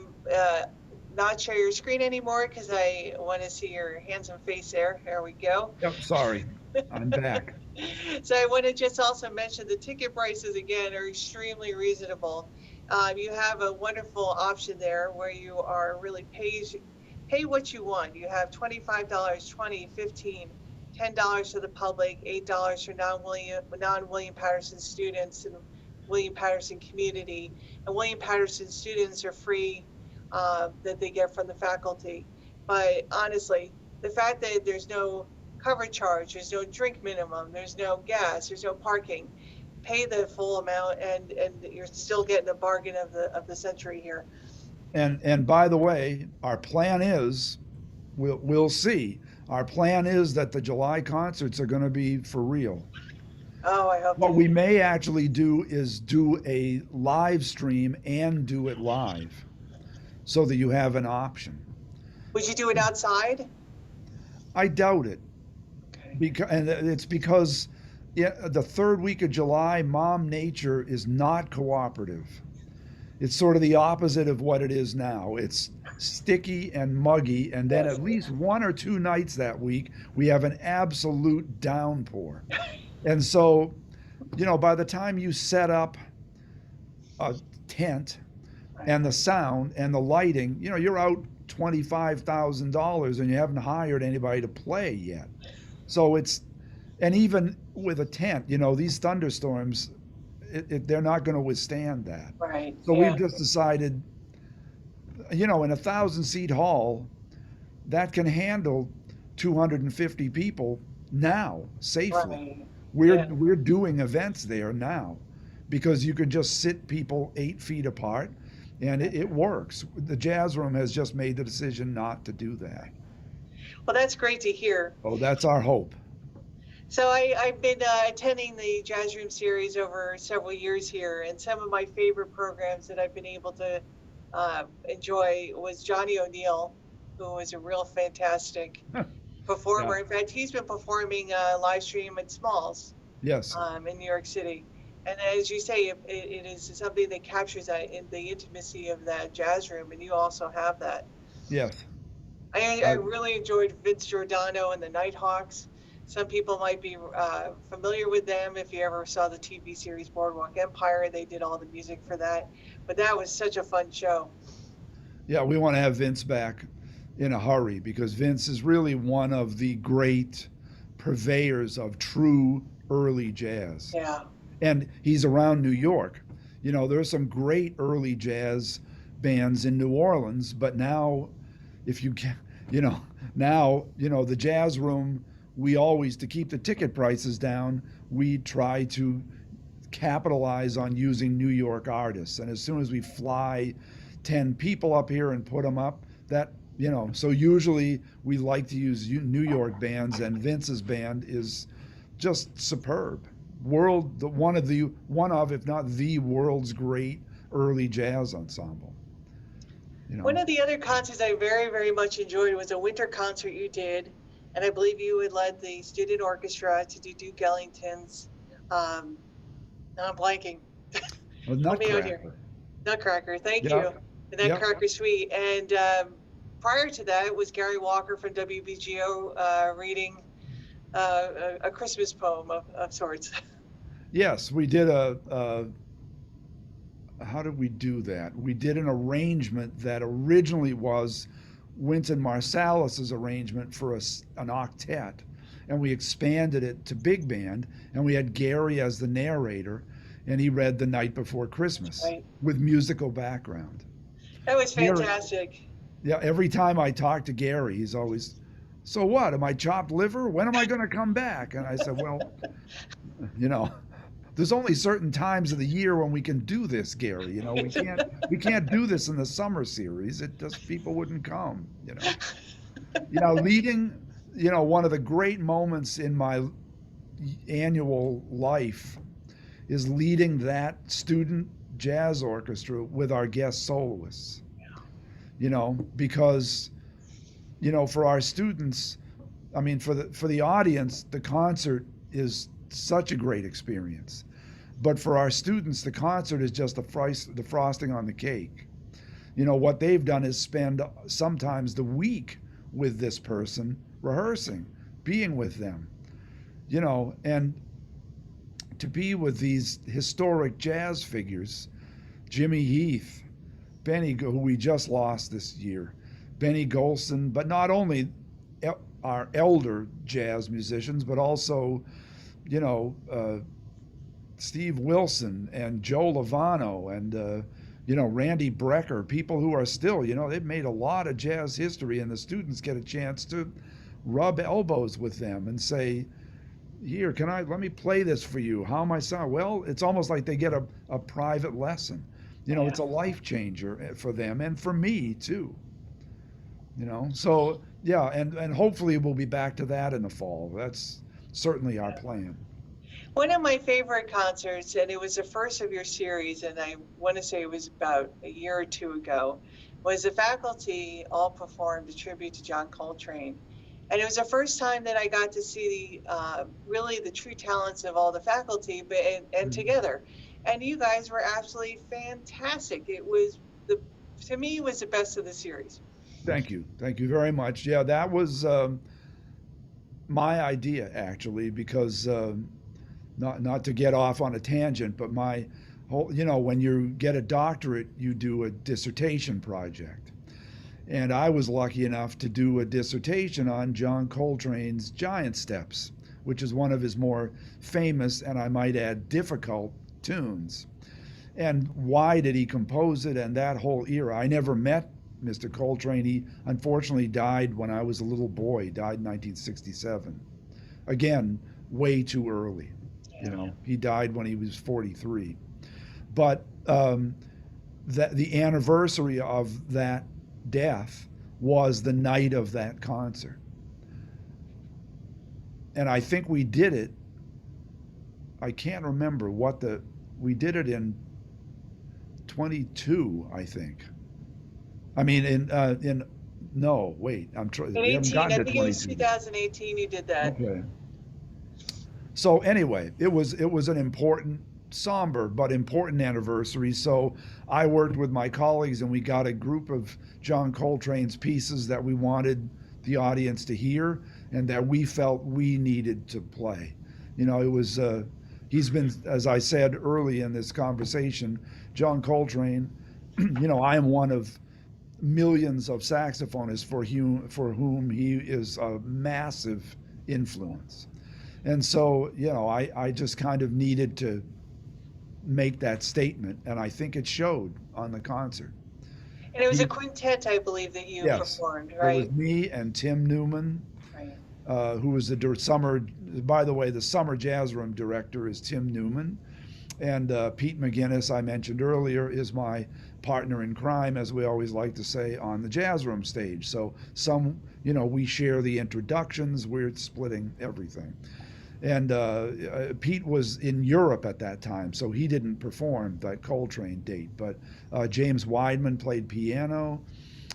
not share your screen anymore because I want to see your handsome face there. There we go. Yep, sorry. I'm back. So I want to just also mention the ticket prices again are extremely reasonable. You have a wonderful option there where you are really pay what you want. You have $25, $20, $15, $10 for the public, $8 for non-William Paterson students and William Paterson community. And William Paterson students are free that they get from the faculty. But honestly, the fact that there's no cover charge, there's no drink minimum, there's no gas, there's no parking, pay the full amount and you're still getting a bargain of the century here. And by the way, our plan is, we'll see. Our plan is that the July concerts are going to be for real. Oh, I hope. What we may actually do is do a live stream and do it live, so that you have an option. Would you do it outside? I doubt it. Okay. And it's because the third week of July, Mom Nature is not cooperative. It's sort of the opposite of what it is now. It's sticky and muggy, and then at least 1 or 2 nights that week, we have an absolute downpour. And so, by the time you set up a tent and the sound and the lighting, you're out $25,000 and you haven't hired anybody to play yet. So and even with a tent, these thunderstorms, they're not going to withstand that. Right. So we've just decided, in a 1,000-seat hall, that can handle 250 people now safely. Right. We're doing events there now because you can just sit people 8 feet apart, and it works. The Jazz Room has just made the decision not to do that. Well, that's great to hear. Oh, that's our hope. So I've been attending the Jazz Room series over several years here, and some of my favorite programs that I've been able to enjoy was Johnny O'Neill, who was a real fantastic performer. Yeah. In fact, he's been performing live stream at Smalls. Yes. In New York City. And as you say, it is something that captures that in the intimacy of that jazz room, and you also have that. Yes. I really enjoyed Vince Giordano and the Nighthawks. Some people might be familiar with them if you ever saw the TV series Boardwalk Empire. They did all the music for that. But that was such a fun show. Yeah, we want to have Vince back in a hurry because Vince is really one of the great purveyors of true early jazz. Yeah. And he's around New York. There's some great early jazz bands in New Orleans, but now if you can, the Jazz Room, we always, to keep the ticket prices down, we try to capitalize on using New York artists. And as soon as we fly 10 people up here and put them up, so usually we like to use New York bands, and Vince's band is just superb. One of, if not the world's great early jazz ensemble. One of the other concerts I very, very much enjoyed was a winter concert you did, and I believe you had led the student orchestra to do Duke Ellington's. Now I'm blanking. Nutcracker. Nutcracker, thank Yeah. you. The Nutcracker Suite. And prior to that was Gary Walker from WBGO reading a Christmas poem of sorts. Yes, we did how did we do that? We did an arrangement that originally was Wynton Marsalis's arrangement for an octet, and we expanded it to big band, and we had Gary as the narrator, and he read The Night Before Christmas with musical background. That was fantastic. Yeah, every time I talk to Gary, he's always, so what? Am I chopped liver? When am I going to come back? And I said, well, you know, there's only certain times of the year when we can do this, Gary. We can't do this in the summer series. It just people wouldn't come. Leading. One of the great moments in my annual life is leading that student jazz orchestra with our guest soloists. Because for our students, I mean, for the audience, the concert is such a great experience. But for our students, the concert is just the frosting on the cake. What they've done is spend sometimes the week with this person, rehearsing, being with them, and to be with these historic jazz figures, Jimmy Heath, Benny, who we just lost this year, Benny Golson, but not only our elder jazz musicians, but also, Steve Wilson and Joe Lovano and, Randy Brecker, people who are still, they've made a lot of jazz history, and the students get a chance to rub elbows with them and say, here, let me play this for you. How am I sound? Well, it's almost like they get a private lesson. It's a life changer for them and for me too. So yeah, and hopefully we'll be back to that in the fall. That's certainly our plan. One of my favorite concerts, and it was the first of your series, and I want to say it was about a year or two ago, was the faculty all performed a tribute to John Coltrane. And it was the first time that I got to see really the true talents of all the faculty and together. And you guys were absolutely fantastic. It was to me, it was the best of the series. Thank you very much. Yeah, that was my idea actually, because not to get off on a tangent, but my whole, when you get a doctorate, you do a dissertation project. And I was lucky enough to do a dissertation on John Coltrane's Giant Steps, which is one of his more famous, and I might add, difficult tunes. And why did he compose it and that whole era? I never met Mr. Coltrane. He unfortunately died when I was a little boy. He died in 1967. Again, way too early. He died when he was 43. But the anniversary of that death was the night of that concert. And I think we did it, I can't remember we did it in 22, I think. I mean, no, wait, I'm trying. In 18, I think it was 2018 you did that. Okay. So anyway, it was an important, somber but important anniversary. So I worked with my colleagues and we got a group of John Coltrane's pieces that we wanted the audience to hear and that we felt we needed to play. It was, he's been, as I said early in this conversation, John Coltrane, I am one of millions of saxophonists for whom he is a massive influence. And so, I just kind of needed to make that statement, and I think it showed on the concert. And it was a quintet, I believe, that you performed, right? It was me and Tim Newman, right. Who was the summer, by the way, the summer jazz room director is Tim Newman. And Pete McGinnis, I mentioned earlier, is my partner in crime, as we always like to say, on the jazz room stage. So we share the introductions, we're splitting everything. And Pete was in Europe at that time, so he didn't perform that Coltrane date. But James Weidman played piano.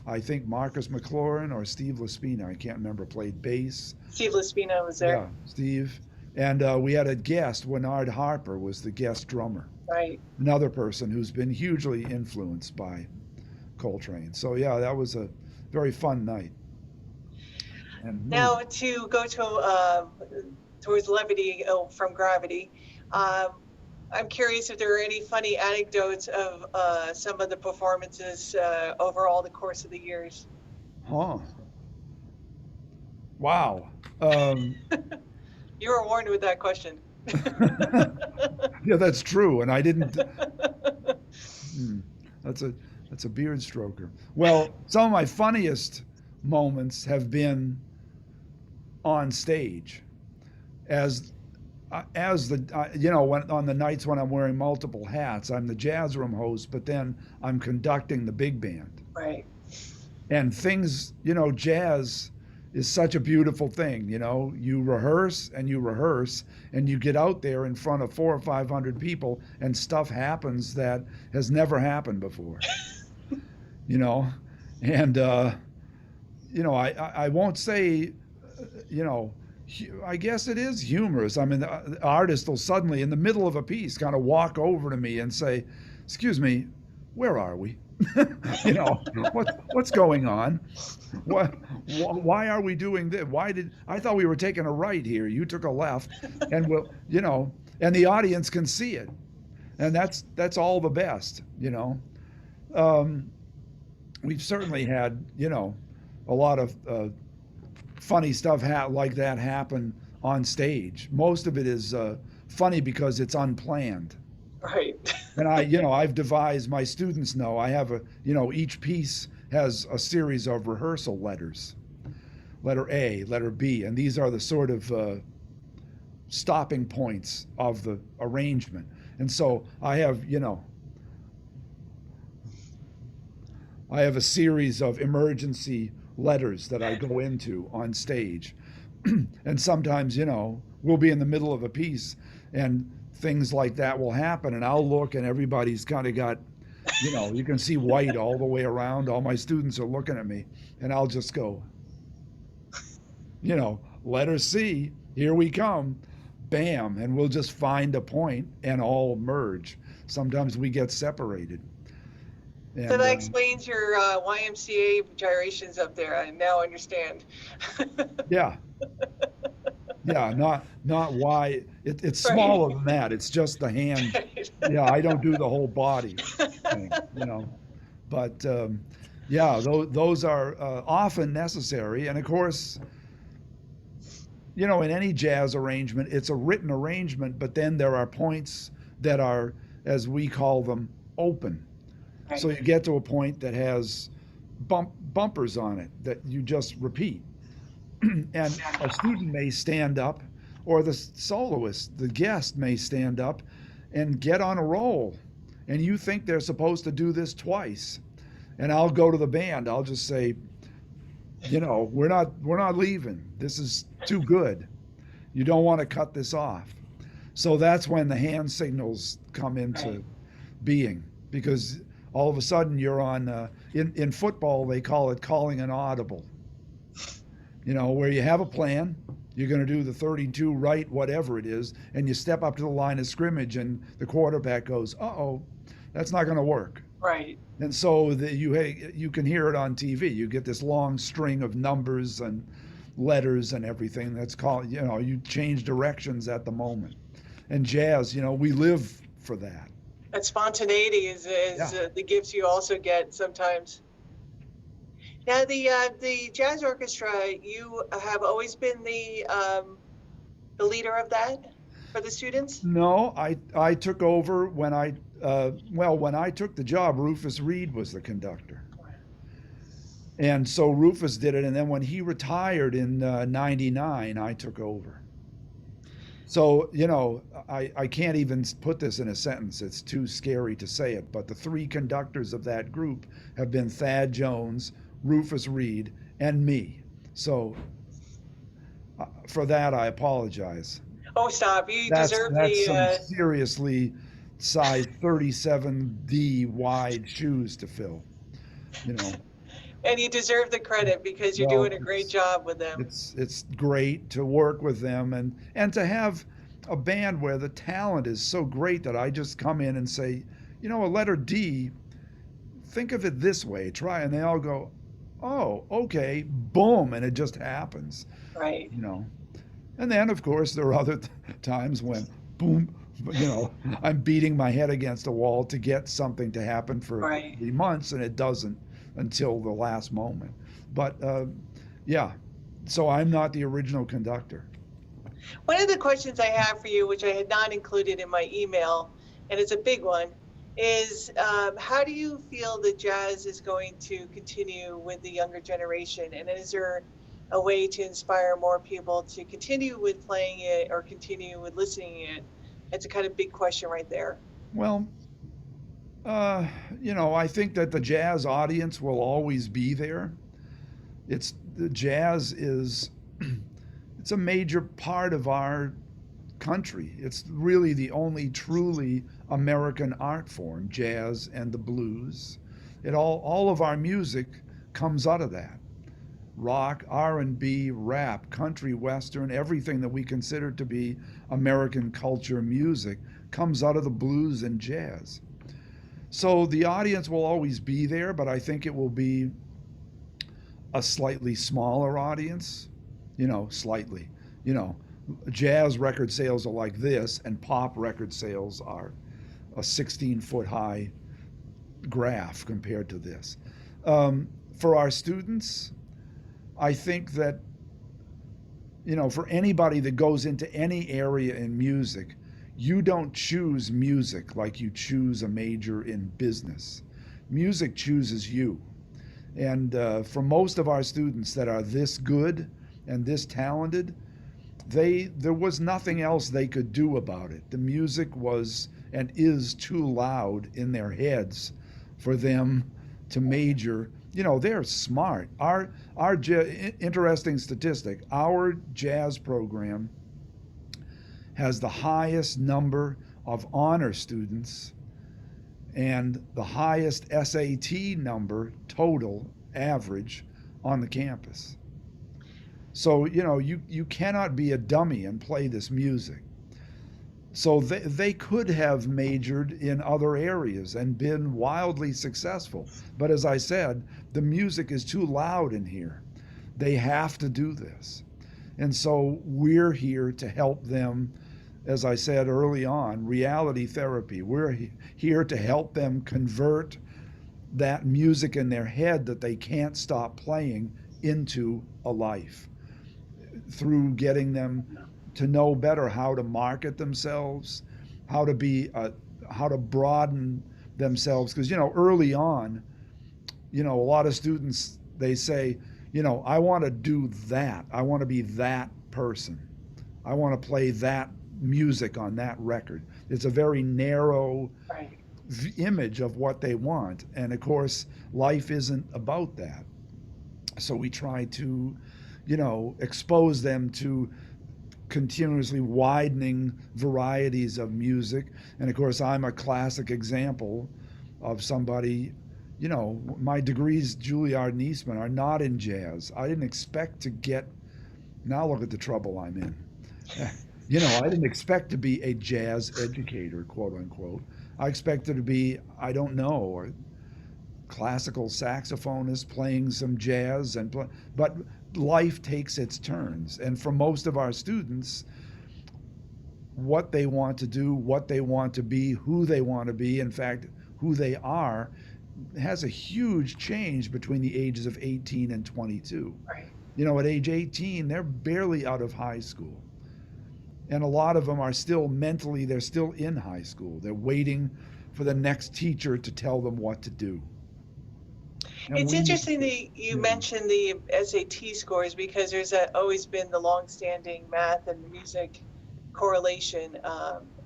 I think Marcus McLaurin or Steve Laspina, I can't remember, played bass. Steve Laspina was there. Yeah, Steve. And we had a guest, Winard Harper was the guest drummer. Right. Another person who's been hugely influenced by Coltrane. So yeah, that was a very fun night. And now to go to towards levity from gravity. I'm curious if there are any funny anecdotes of some of the performances over all the course of the years. Huh. Wow. You were warned with that question. Yeah, that's true. And I didn't. That's a beard stroker. Well, some of my funniest moments have been on stage as the when on the nights when I'm wearing multiple hats. I'm the jazz room host, but then I'm conducting the big band. Right. And things, jazz is such a beautiful thing. You rehearse and you rehearse and you get out there in front of 400 or 500 people and stuff happens that has never happened before. And I won't say, I guess it is humorous. I mean, the artist will suddenly, in the middle of a piece, kind of walk over to me and say, "Excuse me, where are we?" What's going on? Why are we doing this? I thought we were taking a right here? You took a left, and and the audience can see it, and that's all the best. We've certainly had a lot of funny stuff like that happen on stage. Most of it is funny because it's unplanned. Right. And I've devised, my students know, I have each piece has a series of rehearsal letters. Letter A, letter B, and these are the sort of stopping points of the arrangement. And so I have a series of emergency letters that I go into on stage. And sometimes, we'll be in the middle of a piece and things like that will happen, and I'll look and everybody's kind of got, you can see white all the way around. All my students are looking at me, and I'll just go, letter C, here we come, bam, and we'll just find a point and all merge. Sometimes we get separated. And, so that explains your YMCA gyrations up there. I now understand. Yeah. Yeah, not why. It's smaller than that. It's just the hand. Right. Yeah, I don't do the whole body thing, But those are often necessary. And of course, in any jazz arrangement, it's a written arrangement, but then there are points that are, as we call them, open. Right. So you get to a point that has bumpers on it that you just repeat. And a student may stand up, or the soloist, the guest may stand up and get on a roll. And you think they're supposed to do this twice. And I'll go to the band. I'll just say, we're not leaving. This is too good. You don't want to cut this off. So that's when the hand signals come into being, because all of a sudden you're on, in football, they call it calling an audible. Where you have a plan, you're going to do the 32 right, whatever it is, and you step up to the line of scrimmage and the quarterback goes, uh-oh, that's not going to work. Right. And so you can hear it on TV. You get this long string of numbers and letters and everything that's called, you change directions at the moment. And jazz, we live for that. That spontaneity is the gifts you also get sometimes. Now, the jazz orchestra, you have always been the leader of that for the students? No, I took over when when I took the job, Rufus Reed was the conductor. And so Rufus did it, and then when he retired in '99, I took over. So, I can't even put this in a sentence. It's too scary to say it, but the three conductors of that group have been Thad Jones, Rufus Reed, and me. So for that, I apologize. Oh, stop. You deserve that's some seriously size 37D wide shoes to fill, And you deserve the credit because you're doing a great job with them. It's great to work with them and to have a band where the talent is so great that I just come in and say, a letter D, think of it this way, try, and they all go, oh, okay, boom, and it just happens. Right. And then, of course, there are other times when, boom, I'm beating my head against a wall to get something to happen for 3 months, and it doesn't until the last moment. But, so I'm not the original conductor. One of the questions I have for you, which I had not included in my email, and it's a big one, is how do you feel that jazz is going to continue with the younger generation? And is there a way to inspire more people to continue with playing it or continue with listening it? It's a kind of big question right there. Well, uh, I think that the jazz audience will always be there. The jazz is it's a major part of our country. It's really the only truly American art form, jazz and the blues. All of our music comes out of that. Rock, R&B, rap, country, western, everything that we consider to be American culture music comes out of the blues and jazz. So the audience will always be there, but I think it will be a slightly smaller audience, slightly. You know, Jazz record sales are like this, and pop record sales are a 16-foot high graph compared to this. For our students, I think that, for anybody that goes into any area in music, you don't choose music like you choose a major in business. Music chooses you. And for most of our students that are this good and this talented, there was nothing else they could do about it. The music was and is too loud in their heads for them to major. They're smart. Interesting statistic, our jazz program has the highest number of honor students and the highest SAT number total average on the campus. So, you cannot be a dummy and play this music. So they could have majored in other areas and been wildly successful. But as I said, the music is too loud in here. They have to do this. And so we're here to help them, as I said early on, reality therapy. We're here to help them convert that music in their head that they can't stop playing into a life through getting them to know better how to market themselves, how to broaden themselves. Because, early on, a lot of students, they say, I want to do that. I want to be that person. I want to play that music on that record. It's a very narrow image of what they want. And of course, life isn't about that. So we try to, expose them to continuously widening varieties of music. And of course, I'm a classic example of somebody, my degrees, Juilliard and Eastman, are not in jazz. I didn't expect to get, now look at the trouble I'm in. I didn't expect to be a jazz educator, quote unquote. I expected to be, I don't know, a classical saxophonist playing some jazz, but life takes its turns. And for most of our students, what they want to do, what they want to be, who they want to be, in fact, who they are, has a huge change between the ages of 18 and 22. Right. At age 18, they're barely out of high school. And a lot of them are still mentally, they're still in high school. They're waiting for the next teacher to tell them what to do. And it's interesting that you mentioned the SAT scores, because there's always been the long-standing math and music correlation.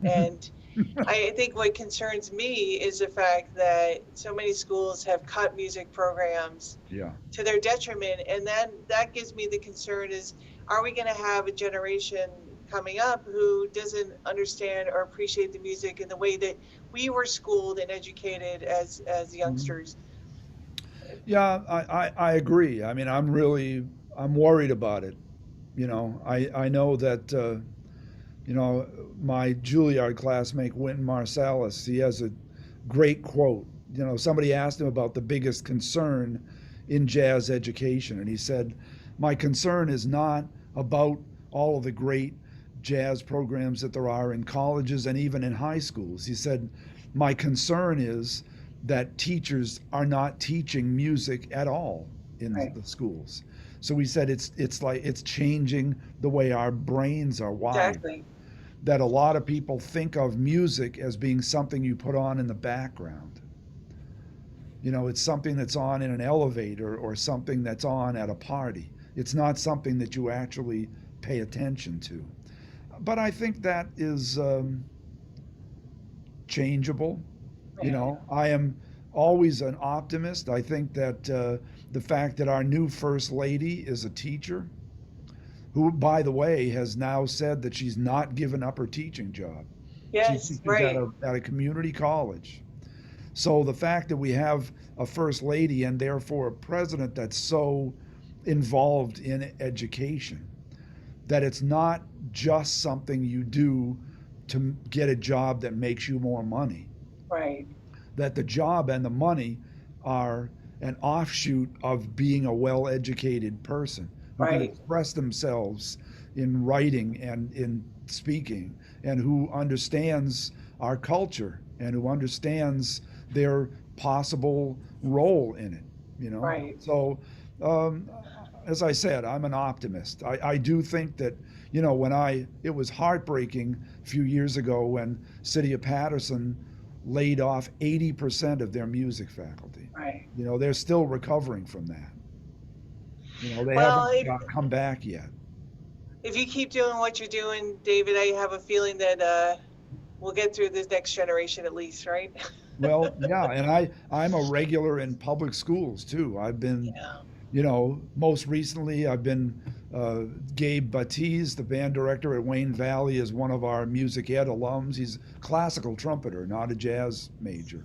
And I think what concerns me is the fact that so many schools have cut music programs to their detriment. And then that gives me the concern is, are we going to have a generation coming up who doesn't understand or appreciate the music in the way that we were schooled and educated as youngsters? Yeah, I agree. I mean, I'm worried about it. I know that, my Juilliard classmate, Wynton Marsalis, he has a great quote. Somebody asked him about the biggest concern in jazz education, and he said, my concern is not about all of the great jazz programs that there are in colleges and even in high schools. He said, my concern is that teachers are not teaching music at all in the schools. So we said it's like it's changing the way our brains are wired. Exactly. That a lot of people think of music as being something you put on in the background. It's something that's on in an elevator or something that's on at a party. It's not something that you actually pay attention to. But I think that is changeable. You Yeah. know, I am always an optimist. I think that the fact that our new First Lady is a teacher, who, by the way, has now said that she's not given up her teaching job. She Yes, teaches right. at a community college. So the fact that we have a First Lady and therefore a president that's so involved in education, that it's not just something you do to get a job that makes you more money, Right. that the job and the money are an offshoot of being a well-educated person who can Right. express themselves in writing and in speaking, and who understands our culture and who understands their possible role in it, you know? Right. So, um, as I said, I'm an optimist. I do think that, you know, it was heartbreaking a few years ago when City of Paterson laid off 80% of their music faculty. Right. You know, they're still recovering from that. You know, they Well, haven't come back yet. if you keep doing what you're doing, David, I have a feeling that we'll get through this next generation at least, right? Well, yeah, and I'm a regular in public schools too. I've been, Yeah. you know, most recently I've been Gabe Batiz, the band director at Wayne Valley, is one of our music ed alums. He's a classical trumpeter, not a jazz major.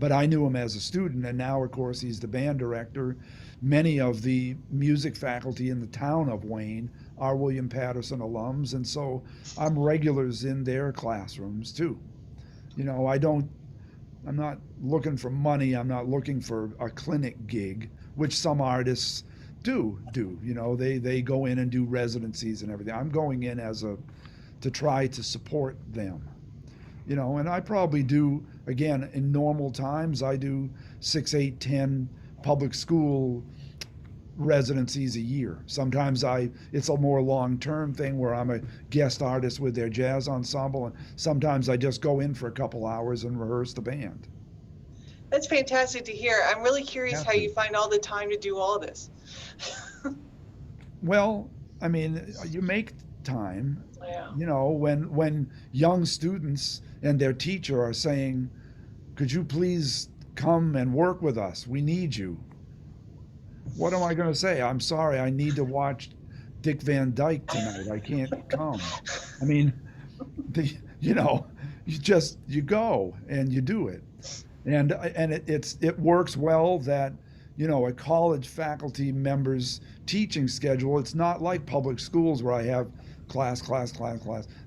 But I knew him as a student, and now, of course, he's the band director. Many of the music faculty in the town of Wayne are William Paterson alums, and so I'm regulars in their classrooms too. You know, I'm not looking for money. I'm not looking for a clinic gig, which some artists do. You know, they go in and do residencies and everything. I'm going in to try to support them. You know, and I probably do, again, in normal times, I do 6, 8, 10 public school residencies a year. Sometimes it's a more long-term thing where I'm a guest artist with their jazz ensemble, and sometimes I just go in for a couple hours and rehearse the band. That's fantastic to hear. I'm really curious how you Happy. find all the time to do all this. Well, I mean, you make time. Yeah. You know, when young students and their teacher are saying, "Could you please come and work with us? We need you." What am I going to say? I'm sorry, I need to watch Dick Van Dyke tonight. I can't come. I mean, you know, you go and you do it, and it works well that, you know, a college faculty member's teaching schedule. It's not like public schools where I have class.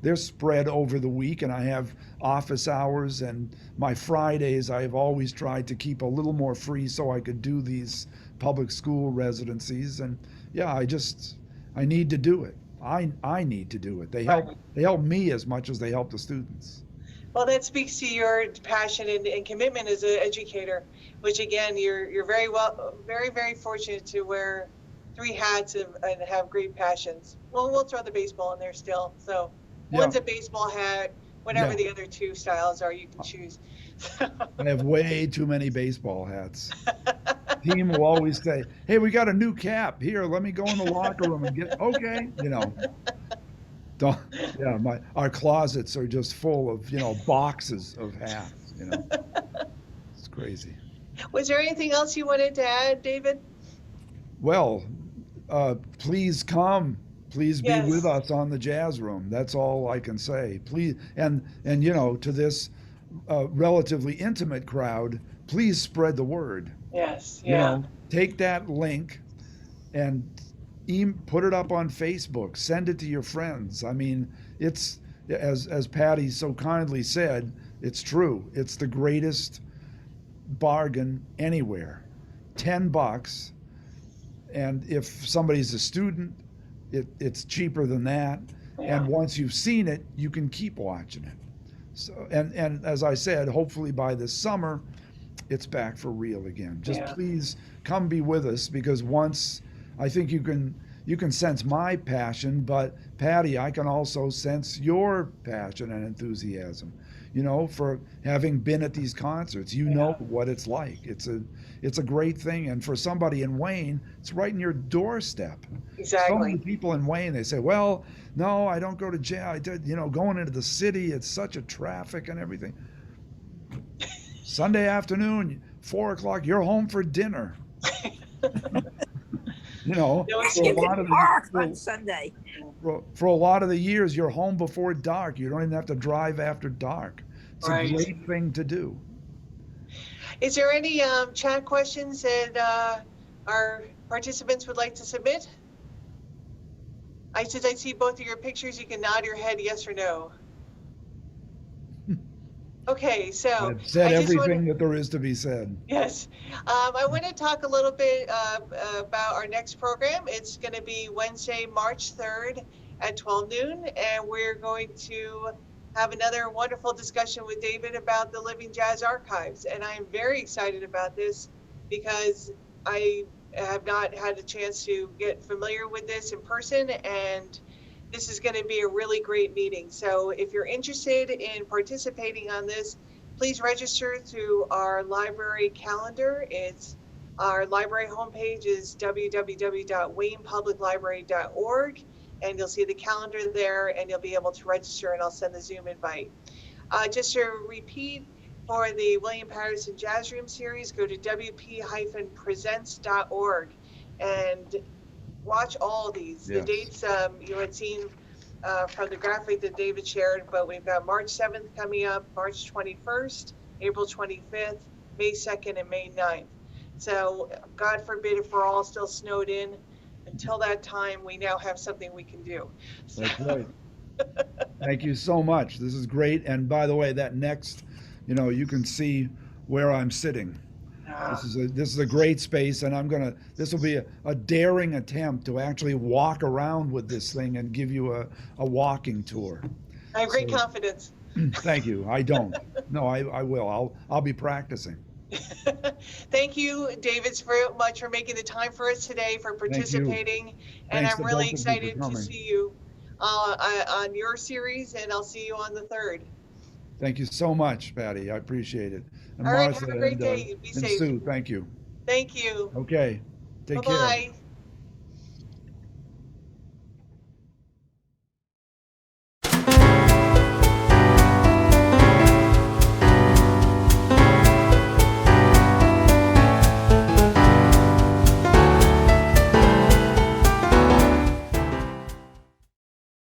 They're spread over the week, and I have office hours, and my Fridays I've always tried to keep a little more free so I could do these public school residencies. And yeah, I need to do it. I need to do it. They help me as much as they help the students. Well, that speaks to your passion and commitment as an educator, which again, you're very fortunate to wear 3 hats and have great passions. Well, we'll throw the baseball in there still. So Yeah, one's a baseball hat, whatever yeah. the other 2 styles are, you can choose. I have way too many baseball hats. Team will always say, "Hey, we got a new cap here. Let me go in the locker room and get." Okay, you know. Don't, yeah, our closets are just full of, you know, boxes of hats. You know, it's crazy. Was there anything else you wanted to add, David? Well, please come. Please be Yes. with us on the Jazz Room. That's all I can say. Please, and you know, to this relatively intimate crowd, please spread the word. Yes. You Yeah. know, take that link and put it up on Facebook. Send it to your friends. I mean, it's as Patty so kindly said, it's true. It's the greatest bargain anywhere. $10, and if somebody's a student, it's cheaper than that. Yeah. And once you've seen it, you can keep watching it. So, and as I said, hopefully by this summer, it's back for real again. Just Yeah. please come be with us, because once I think you can sense my passion, but Patty, I can also sense your passion and enthusiasm. you know, for having been at these concerts. You know what it's like. It's a great thing, and for somebody in Wayne, it's right in your doorstep. So many Exactly. people in Wayne, they say, "Well, no, I don't go to jail. I did, you know, going into the city, it's such a traffic and everything." Sunday afternoon, 4 o'clock, you're home for dinner. You know, No for a You excuse. can lot of park on Sunday. for a lot of the years, you're home before dark. You don't even have to drive after dark. It's a Right. great thing to do. Is there any chat questions that our participants would like to submit? Since I see both of your pictures, you can nod your head yes or no. Okay, so I've said I just want to, everything that there is to be said. yes, I want to talk a little bit about our next program. It's going to be Wednesday, March 3rd at 12 noon, and we're going to have another wonderful discussion with David about the Living Jazz Archives. And I'm very excited about this because I have not had a chance to get familiar with this in person, and this is going to be a really great meeting. So if you're interested in participating on this, please register through our library calendar. It's our library homepage is www.waynepubliclibrary.org, and you'll see the calendar there, and you'll be able to register, and I'll send the Zoom invite. Just to repeat, for the William Paterson Jazz Room series, go to wp-presents.org and watch all these. The Yes. dates you had seen from the graphic that David shared, but we've got March 7th coming up, March 21st, April 25th, May 2nd, and May 9th. So God forbid if we're all still snowed in. Until that time, we now have something we can do. So, That's right. Thank you so much. This is great. And by the way, that next, you know, you can see where I'm sitting. This is a great space, and this will be a daring attempt to actually walk around with this thing and give you a walking tour. I have great So, confidence. Thank you. I don't. No, I will. I'll be practicing. Thank you, David, so much for making the time for us today, for Thank you. participating. And Thanks I'm to really both of you for excited to coming. see you on your series, and I'll see you on the 3rd. Thank you so much, Patty. I appreciate it. And All right, Martha have a great and, day. Be and safe. Sue, thank you. Thank you. Okay. Take care. Bye-bye.